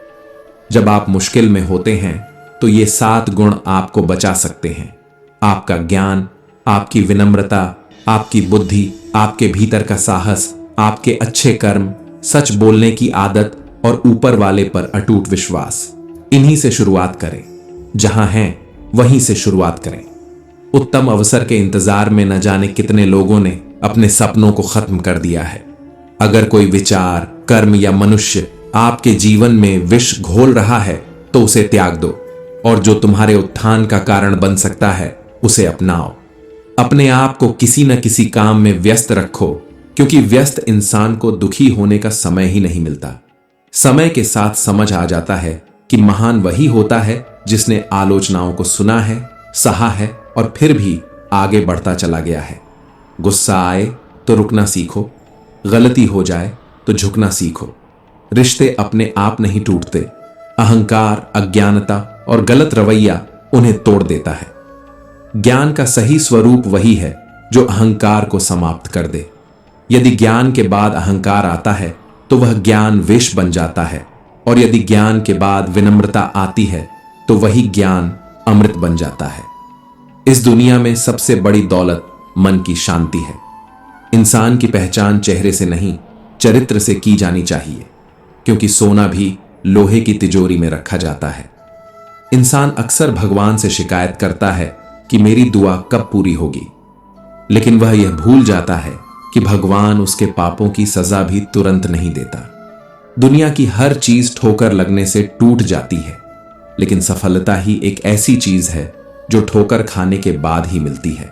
Speaker 1: जब आप मुश्किल में होते हैं तो ये 7 गुण आपको बचा सकते हैं। आपका ज्ञान, आपकी विनम्रता, आपकी बुद्धि, आपके भीतर का साहस, आपके अच्छे कर्म, सच बोलने की आदत और ऊपर वाले पर अटूट विश्वास। इन्हीं से शुरुआत करें। जहां हैं वहीं से शुरुआत करें। उत्तम अवसर के इंतजार में न जाने कितने लोगों ने अपने सपनों को खत्म कर दिया है। अगर कोई विचार, कर्म या मनुष्य आपके जीवन में विष घोल रहा है तो उसे त्याग दो और जो तुम्हारे उत्थान का कारण बन सकता है उसे अपनाओ। अपने आप को किसी न किसी काम में व्यस्त रखो, क्योंकि व्यस्त इंसान को दुखी होने का समय ही नहीं मिलता। समय के साथ समझ आ जाता है कि महान वही होता है जिसने आलोचनाओं को सुना है, सहा है और फिर भी आगे बढ़ता चला गया है। गुस्सा आए तो रुकना सीखो, गलती हो जाए तो झुकना सीखो। रिश्ते अपने आप नहीं टूटते। अहंकार, अज्ञानता और गलत रवैया उन्हें तोड़ देता है। ज्ञान का सही स्वरूप वही है जो अहंकार को समाप्त कर दे। यदि ज्ञान के बाद अहंकार आता है तो वह ज्ञान विष बन जाता है, और यदि ज्ञान के बाद विनम्रता आती है तो वही ज्ञान अमृत बन जाता है। इस दुनिया में सबसे बड़ी दौलत मन की शांति है। इंसान की पहचान चेहरे से नहीं, चरित्र से की जानी चाहिए, क्योंकि सोना भी लोहे की तिजोरी में रखा जाता है। इंसान अक्सर भगवान से शिकायत करता है कि मेरी दुआ कब पूरी होगी, लेकिन वह यह भूल जाता है कि भगवान उसके पापों की सजा भी तुरंत नहीं देता। दुनिया की हर चीज ठोकर लगने से टूट जाती है, लेकिन सफलता ही एक ऐसी चीज है जो ठोकर खाने के बाद ही मिलती है।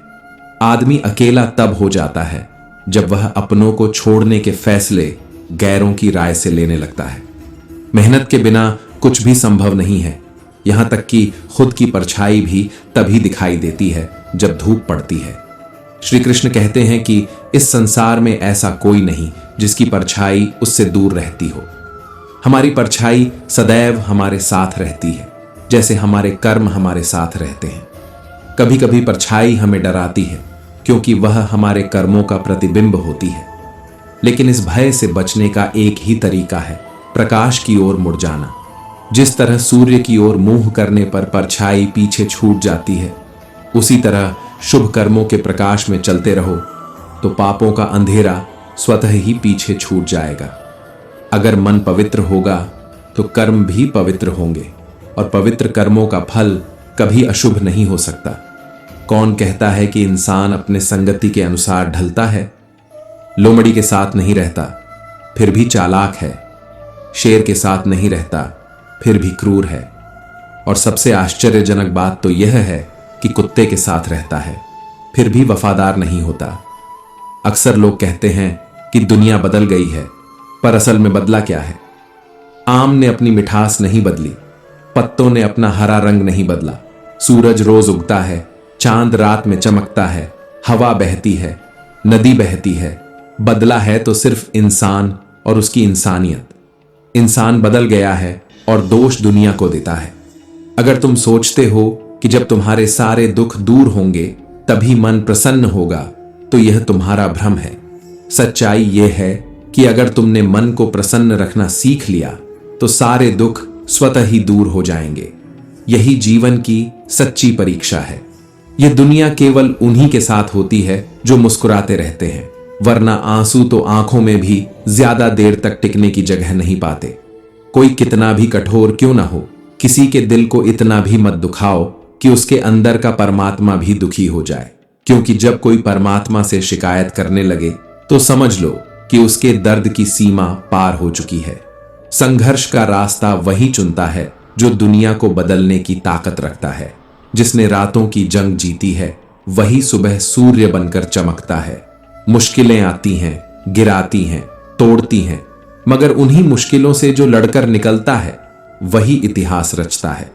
Speaker 1: आदमी अकेला तब हो जाता है जब वह अपनों को छोड़ने के फैसले गैरों की राय से लेने लगता है। मेहनत के बिना कुछ भी संभव नहीं है, यहां तक कि खुद की परछाई भी तभी दिखाई देती है जब धूप पड़ती है। श्री कृष्ण कहते हैं कि इस संसार में ऐसा कोई नहीं जिसकी परछाई उससे दूर रहती हो। हमारी परछाई सदैव हमारे साथ रहती है, जैसे हमारे कर्म हमारे साथ रहते हैं। कभी कभी परछाई हमें डराती है, क्योंकि वह हमारे कर्मों का प्रतिबिंब होती है। लेकिन इस भय से बचने का एक ही तरीका है, प्रकाश की ओर मुड़ जाना। जिस तरह सूर्य की ओर मुंह करने पर परछाई पीछे छूट जाती है, उसी तरह शुभ कर्मों के प्रकाश में चलते रहो तो पापों का अंधेरा स्वतः ही पीछे छूट जाएगा। अगर मन पवित्र होगा तो कर्म भी पवित्र होंगे, और पवित्र कर्मों का फल कभी अशुभ नहीं हो सकता। कौन कहता है कि इंसान अपने संगति के अनुसार ढलता है? लोमड़ी के साथ नहीं रहता फिर भी चालाक है, शेर के साथ नहीं रहता फिर भी क्रूर है, और सबसे आश्चर्यजनक बात तो यह है कि कुत्ते के साथ रहता है फिर भी वफादार नहीं होता। अक्सर लोग कहते हैं कि दुनिया बदल गई है, पर असल में बदला क्या है? आम ने अपनी मिठास नहीं बदली, पत्तों ने अपना हरा रंग नहीं बदला, सूरज रोज उगता है, चांद रात में चमकता है, हवा बहती है, नदी बहती है। बदला है तो सिर्फ इंसान और उसकी इंसानियत। इंसान बदल गया है और दोष दुनिया को देता है। अगर तुम सोचते हो कि जब तुम्हारे सारे दुख दूर होंगे तभी मन प्रसन्न होगा, तो यह तुम्हारा भ्रम है। सच्चाई यह है कि अगर तुमने मन को प्रसन्न रखना सीख लिया तो सारे दुख स्वतः ही दूर हो जाएंगे। यही जीवन की सच्ची परीक्षा है। यह दुनिया केवल उन्हीं के साथ होती है जो मुस्कुराते रहते हैं, वरना आंसू तो आंखों में भी ज्यादा देर तक टिकने की जगह नहीं पाते। कोई कितना भी कठोर क्यों ना हो, किसी के दिल को इतना भी मत दुखाओ कि उसके अंदर का परमात्मा भी दुखी हो जाए। क्योंकि जब कोई परमात्मा से शिकायत करने लगे तो समझ लो कि उसके दर्द की सीमा पार हो चुकी है। संघर्ष का रास्ता वही चुनता है जो दुनिया को बदलने की ताकत रखता है। जिसने रातों की जंग जीती है वही सुबह सूर्य बनकर चमकता है। मुश्किलें आती हैं, गिराती हैं, तोड़ती हैं, मगर उन्हीं मुश्किलों से जो लड़कर निकलता है वही इतिहास रचता है।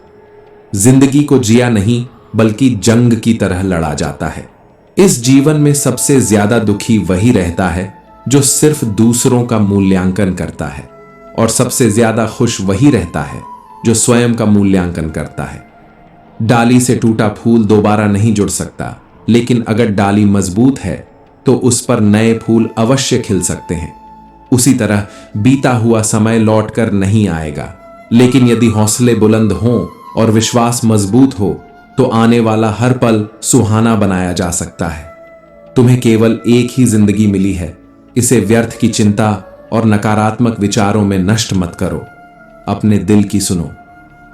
Speaker 1: जिंदगी को जिया नहीं बल्कि जंग की तरह लड़ा जाता है। इस जीवन में सबसे ज्यादा दुखी वही रहता है जो सिर्फ दूसरों का मूल्यांकन करता है, और सबसे ज्यादा खुश वही रहता है जो स्वयं का मूल्यांकन करता है। डाली से टूटा फूल दोबारा नहीं जुड़ सकता, लेकिन अगर डाली मजबूत है तो उस पर नए फूल अवश्य खिल सकते हैं। उसी तरह बीता हुआ समय लौटकर नहीं आएगा, लेकिन यदि हौसले बुलंद हों और विश्वास मजबूत हो तो आने वाला हर पल सुहाना बनाया जा सकता है। तुम्हें केवल एक ही जिंदगी मिली है, इसे व्यर्थ की चिंता और नकारात्मक विचारों में नष्ट मत करो। अपने दिल की सुनो,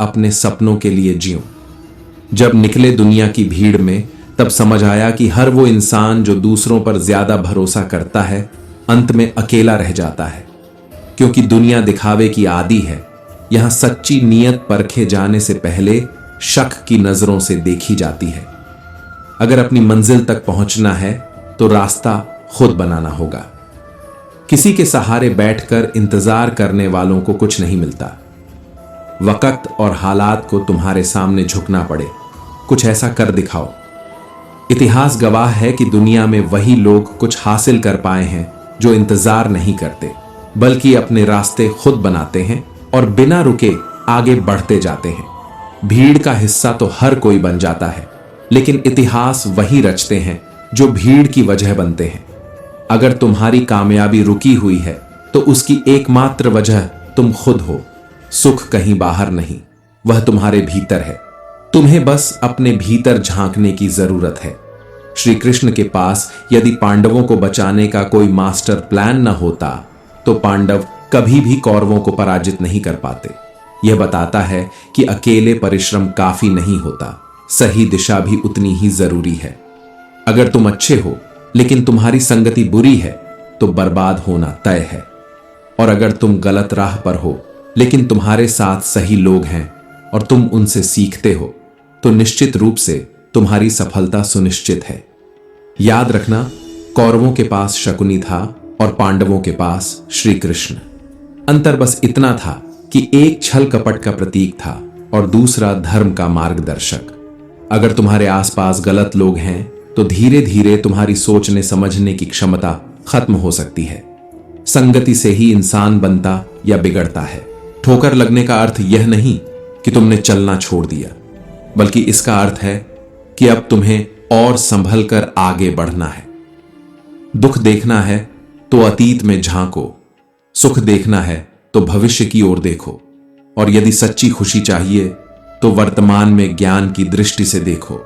Speaker 1: अपने सपनों के लिए जियो। जब निकले दुनिया की भीड़ में तब समझ आया कि हर वो इंसान जो दूसरों पर ज्यादा भरोसा करता है अंत में अकेला रह जाता है, क्योंकि दुनिया दिखावे की आदी है। यहां सच्ची नीयत परखे जाने से पहले शक की नजरों से देखी जाती है। अगर अपनी मंजिल तक पहुंचना है तो रास्ता खुद बनाना होगा। किसी के सहारे बैठकर इंतजार करने वालों को कुछ नहीं मिलता। वक्त और हालात को तुम्हारे सामने झुकना पड़े, कुछ ऐसा कर दिखाओ। इतिहास गवाह है कि दुनिया में वही लोग कुछ हासिल कर पाए हैं जो इंतजार नहीं करते, बल्कि अपने रास्ते खुद बनाते हैं और बिना रुके आगे बढ़ते जाते हैं। भीड़ का हिस्सा तो हर कोई बन जाता है, लेकिन इतिहास वही रचते हैं जो भीड़ की वजह बनते हैं। अगर तुम्हारी कामयाबी रुकी हुई है तो उसकी एकमात्र वजह तुम खुद हो। सुख कहीं बाहर नहीं, वह तुम्हारे भीतर है। तुम्हें बस अपने भीतर झांकने की जरूरत है। श्री कृष्ण के पास यदि पांडवों को बचाने का कोई मास्टर प्लान न होता तो पांडव कभी भी कौरवों को पराजित नहीं कर पाते। यह बताता है कि अकेले परिश्रम काफी नहीं होता, सही दिशा भी उतनी ही जरूरी है। अगर तुम अच्छे हो लेकिन तुम्हारी संगति बुरी है तो बर्बाद होना तय है, और अगर तुम गलत राह पर हो लेकिन तुम्हारे साथ सही लोग हैं और तुम उनसे सीखते हो तो निश्चित रूप से तुम्हारी सफलता सुनिश्चित है। याद रखना, कौरवों के पास शकुनी था और पांडवों के पास श्री कृष्ण। अंतर बस इतना था कि एक छल कपट का प्रतीक था और दूसरा धर्म का मार्गदर्शक। अगर तुम्हारे आसपास गलत लोग हैं तो धीरे धीरे तुम्हारी सोचने समझने की क्षमता खत्म हो सकती है। संगति से ही इंसान बनता या बिगड़ता है। ठोकर लगने का अर्थ यह नहीं कि तुमने चलना छोड़ दिया, बल्कि इसका अर्थ है कि अब तुम्हें और संभल कर आगे बढ़ना है। दुख देखना है तो अतीत में झांको, सुख देखना है तो भविष्य की ओर देखो, और यदि सच्ची खुशी चाहिए तो वर्तमान में ज्ञान की दृष्टि से देखो।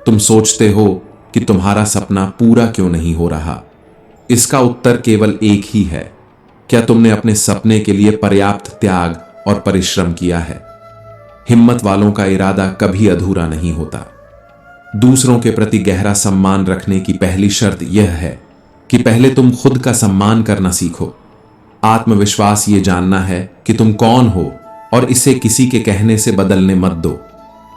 Speaker 1: तुम सोचते हो कि तुम्हारा सपना पूरा क्यों नहीं हो रहा? इसका उत्तर केवल एक ही है, क्या तुमने अपने सपने के लिए पर्याप्त त्याग और परिश्रम किया है? हिम्मत वालों का इरादा कभी अधूरा नहीं होता। दूसरों के प्रति गहरा सम्मान रखने की पहली शर्त यह है कि पहले तुम खुद का सम्मान करना सीखो। आत्मविश्वास ये जानना है कि तुम कौन हो और इसे किसी के कहने से बदलने मत दो,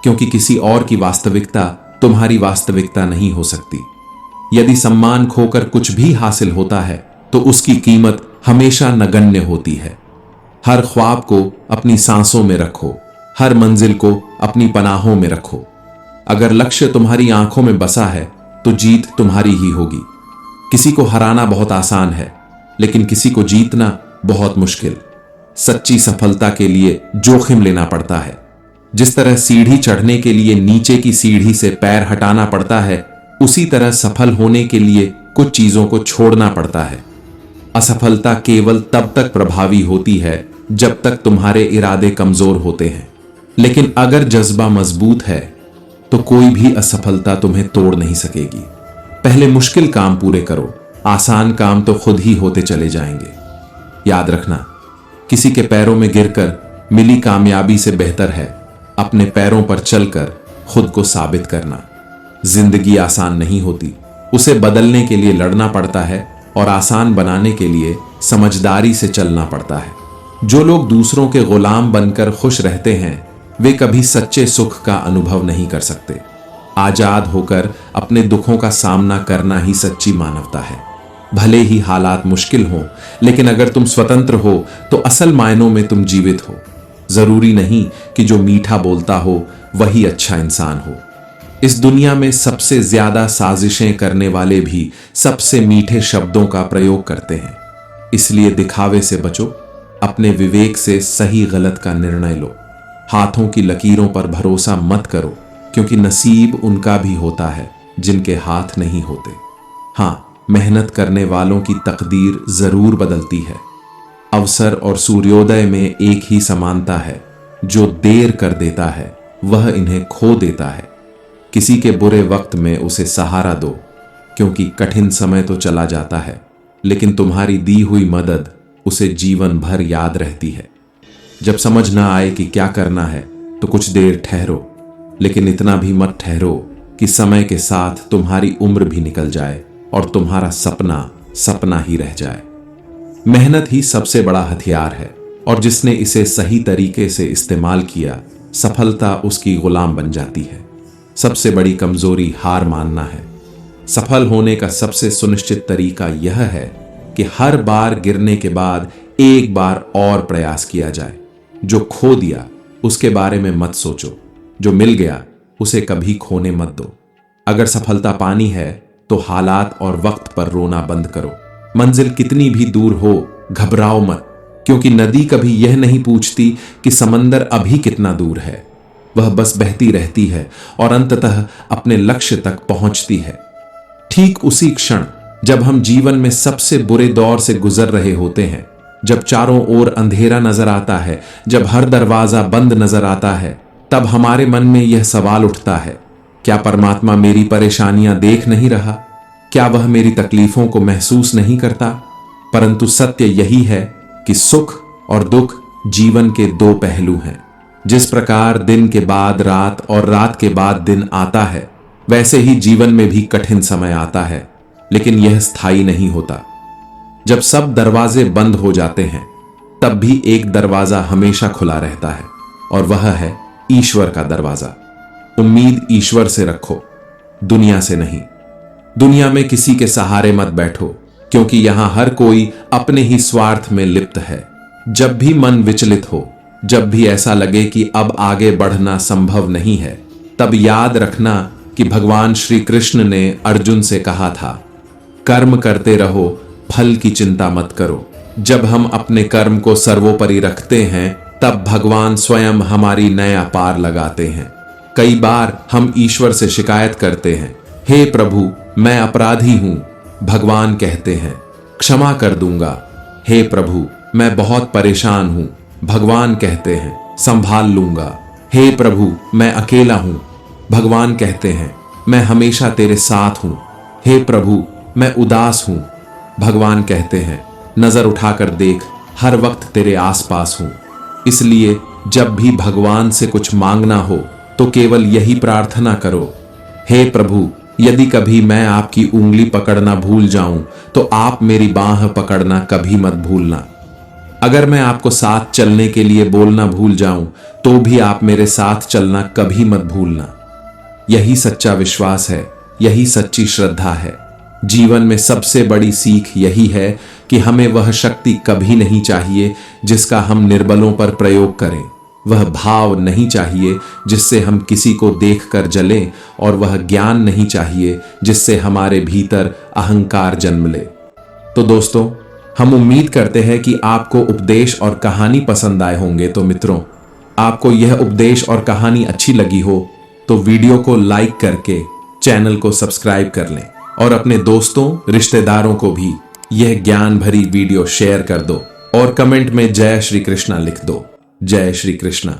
Speaker 1: क्योंकि किसी और की वास्तविकता तुम्हारी वास्तविकता नहीं हो सकती। यदि सम्मान खोकर कुछ भी हासिल होता है तो उसकी कीमत हमेशा नगण्य होती है। हर ख्वाब को अपनी सांसों में रखो, हर मंजिल को अपनी पनाहों में रखो। अगर लक्ष्य तुम्हारी आंखों में बसा है तो जीत तुम्हारी ही होगी। किसी को हराना बहुत आसान है, लेकिन किसी को जीतना बहुत मुश्किल। सच्ची सफलता के लिए जोखिम लेना पड़ता है। जिस तरह सीढ़ी चढ़ने के लिए नीचे की सीढ़ी से पैर हटाना पड़ता है, उसी तरह सफल होने के लिए कुछ चीजों को छोड़ना पड़ता है। असफलता केवल तब तक प्रभावी होती है जब तक तुम्हारे इरादे कमजोर होते हैं, लेकिन अगर जज्बा मजबूत है तो कोई भी असफलता तुम्हें तोड़ नहीं सकेगी। पहले मुश्किल काम पूरे करो, आसान काम तो खुद ही होते चले जाएंगे। याद रखना, किसी के पैरों में गिरकर मिली कामयाबी से बेहतर है अपने पैरों पर चलकर खुद को साबित करना। जिंदगी आसान नहीं होती, उसे बदलने के लिए लड़ना पड़ता है, और आसान बनाने के लिए समझदारी से चलना पड़ता है। जो लोग दूसरों के गुलाम बनकर खुश रहते हैं वे कभी सच्चे सुख का अनुभव नहीं कर सकते। आजाद होकर अपने दुखों का सामना करना ही सच्ची मानवता है। भले ही हालात मुश्किल हों, लेकिन अगर तुम स्वतंत्र हो तो असल मायनों में तुम जीवित हो। जरूरी नहीं कि जो मीठा बोलता हो वही अच्छा इंसान हो। इस दुनिया में सबसे ज्यादा साजिशें करने वाले भी सबसे मीठे शब्दों का प्रयोग करते हैं। इसलिए दिखावे से बचो, अपने विवेक से सही गलत का निर्णय लो। हाथों की लकीरों पर भरोसा मत करो, क्योंकि नसीब उनका भी होता है जिनके हाथ नहीं होते। हाँ, मेहनत करने वालों की तकदीर जरूर बदलती है। अवसर और सूर्योदय में एक ही समानता है, जो देर कर देता है वह इन्हें खो देता है। किसी के बुरे वक्त में उसे सहारा दो, क्योंकि कठिन समय तो चला जाता है, लेकिन तुम्हारी दी हुई मदद उसे जीवन भर याद रहती है। जब समझ ना आए कि क्या करना है तो कुछ देर ठहरो, लेकिन इतना भी मत ठहरो कि समय के साथ तुम्हारी उम्र भी निकल जाए और तुम्हारा सपना सपना ही रह जाए। मेहनत ही सबसे बड़ा हथियार है, और जिसने इसे सही तरीके से इस्तेमाल किया सफलता उसकी गुलाम बन जाती है। सबसे बड़ी कमजोरी हार मानना है। सफल होने का सबसे सुनिश्चित तरीका यह है कि हर बार गिरने के बाद एक बार और प्रयास किया जाए। जो खो दिया उसके बारे में मत सोचो, जो मिल गया उसे कभी खोने मत दो। अगर सफलता पानी है तो हालात और वक्त पर रोना बंद करो। मंजिल कितनी भी दूर हो घबराओ मत, क्योंकि नदी कभी यह नहीं पूछती कि समंदर अभी कितना दूर है। वह बस बहती रहती है और अंततः अपने लक्ष्य तक पहुंचती है। ठीक उसी क्षण जब हम जीवन में सबसे बुरे दौर से गुजर रहे होते हैं, जब चारों ओर अंधेरा नजर आता है, जब हर दरवाजा बंद नजर आता है, तब हमारे मन में यह सवाल उठता है, क्या परमात्मा मेरी परेशानियां देख नहीं रहा? क्या वह मेरी तकलीफों को महसूस नहीं करता? परंतु सत्य यही है कि सुख और दुख जीवन के दो पहलू हैं। जिस प्रकार दिन के बाद रात और रात के बाद दिन आता है, वैसे ही जीवन में भी कठिन समय आता है, लेकिन यह स्थायी नहीं होता। जब सब दरवाजे बंद हो जाते हैं, तब भी एक दरवाजा हमेशा खुला रहता है, और वह है ईश्वर का दरवाजा। उम्मीद ईश्वर से रखो, दुनिया से नहीं। दुनिया में किसी के सहारे मत बैठो, क्योंकि यहां हर कोई अपने ही स्वार्थ में लिप्त है। जब भी मन विचलित हो, जब भी ऐसा लगे कि अब आगे बढ़ना संभव नहीं है, तब याद रखना कि भगवान श्री कृष्ण ने अर्जुन से कहा था, कर्म करते रहो, फल की चिंता मत करो। जब हम अपने कर्म को सर्वोपरि रखते हैं, तब भगवान स्वयं हमारी नया पार लगाते हैं। कई बार हम ईश्वर से शिकायत करते हैं, हे प्रभु मैं अपराधी हूं। भगवान कहते हैं, क्षमा कर दूंगा। हे प्रभु मैं बहुत परेशान हूं। भगवान कहते हैं, संभाल लूंगा। हे प्रभु मैं अकेला हूं। भगवान कहते हैं, मैं हमेशा तेरे साथ हूं। हे प्रभु मैं उदास हूं। भगवान कहते हैं, नजर उठाकर देख, हर वक्त तेरे आसपास हूं। इसलिए जब भी भगवान से कुछ मांगना हो तो केवल यही प्रार्थना करो, हे प्रभु यदि कभी मैं आपकी उंगली पकड़ना भूल जाऊं तो आप मेरी बाह पकड़ना कभी मत भूलना। अगर मैं आपको साथ चलने के लिए बोलना भूल जाऊं तो भी आप मेरे साथ चलना कभी मत भूलना। यही सच्चा विश्वास है, यही सच्ची श्रद्धा है। जीवन में सबसे बड़ी सीख यही है कि हमें वह शक्ति कभी नहीं चाहिए जिसका हम निर्बलों पर प्रयोग करें। वह भाव नहीं चाहिए जिससे हम किसी को देखकर जलें, और वह ज्ञान नहीं चाहिए जिससे हमारे भीतर अहंकार जन्म ले। तो दोस्तों, हम उम्मीद करते हैं कि आपको उपदेश और कहानी पसंद आए होंगे। तो मित्रों, आपको यह उपदेश और कहानी अच्छी लगी हो तो वीडियो को लाइक करके चैनल को सब्सक्राइब कर लें, और अपने दोस्तों रिश्तेदारों को भी यह ज्ञान भरी वीडियो शेयर कर दो, और कमेंट में जय श्री कृष्णा लिख दो। जय श्री कृष्णा।